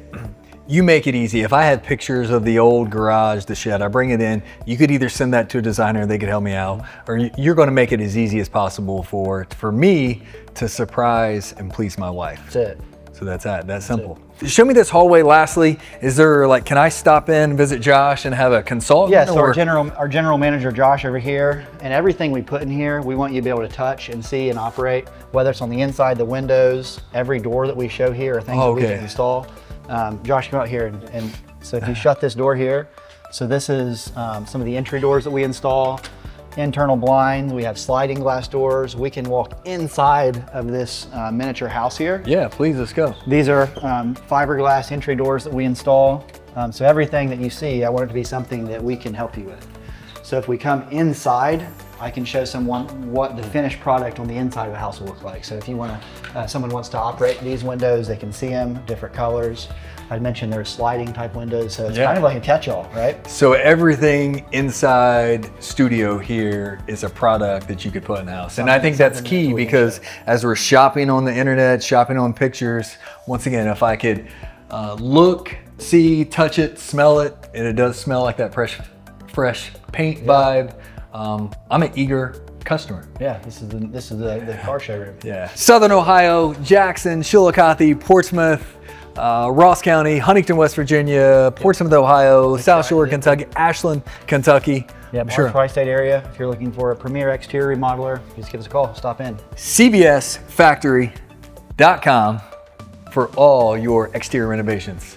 you make it easy. If I had pictures of the old garage, the shed, I bring it in, you could either send that to a designer, they could help me out, or you're gonna make it as easy as possible for me to surprise and please my wife. That's it. So that's simple. Show me this hallway lastly. Is there can I stop in, visit Josh and have a consultant? Yeah, so our general manager, Josh, over here, and everything we put in here, we want you to be able to touch and see and operate, whether it's on the inside, the windows, every door that we show here are things that we can install. Josh, come out here, and so if you shut this door here, so this is some of the entry doors that we install, internal blinds, we have sliding glass doors. We can walk inside of this miniature house here. Yeah, please, let's go. These are fiberglass entry doors that we install. So everything that you see, I want it to be something that we can help you with. So if we come inside, I can show someone what the finished product on the inside of a house will look like. So if you want to, someone wants to operate these windows, they can see them, different colors. I mentioned there's sliding type windows, so it's kind of like a catch-all, right? So everything inside studio here is a product that you could put in the house. And I think that's key, because as we're shopping on the internet, shopping on pictures, once again, if I could look, see, touch it, smell it, and it does smell like that fresh paint vibe, I'm an eager customer. Yeah, this is the car showroom. Yeah. Southern Ohio, Jackson, Chillicothe, Portsmouth, Ross County, Huntington, West Virginia, Portsmouth, Ohio, South Shore, Kentucky, Ashland, Kentucky. Yeah, sure. Tri-State area. If you're looking for a premier exterior remodeler, just give us a call. Stop in. CBS Factory.com for all your exterior renovations.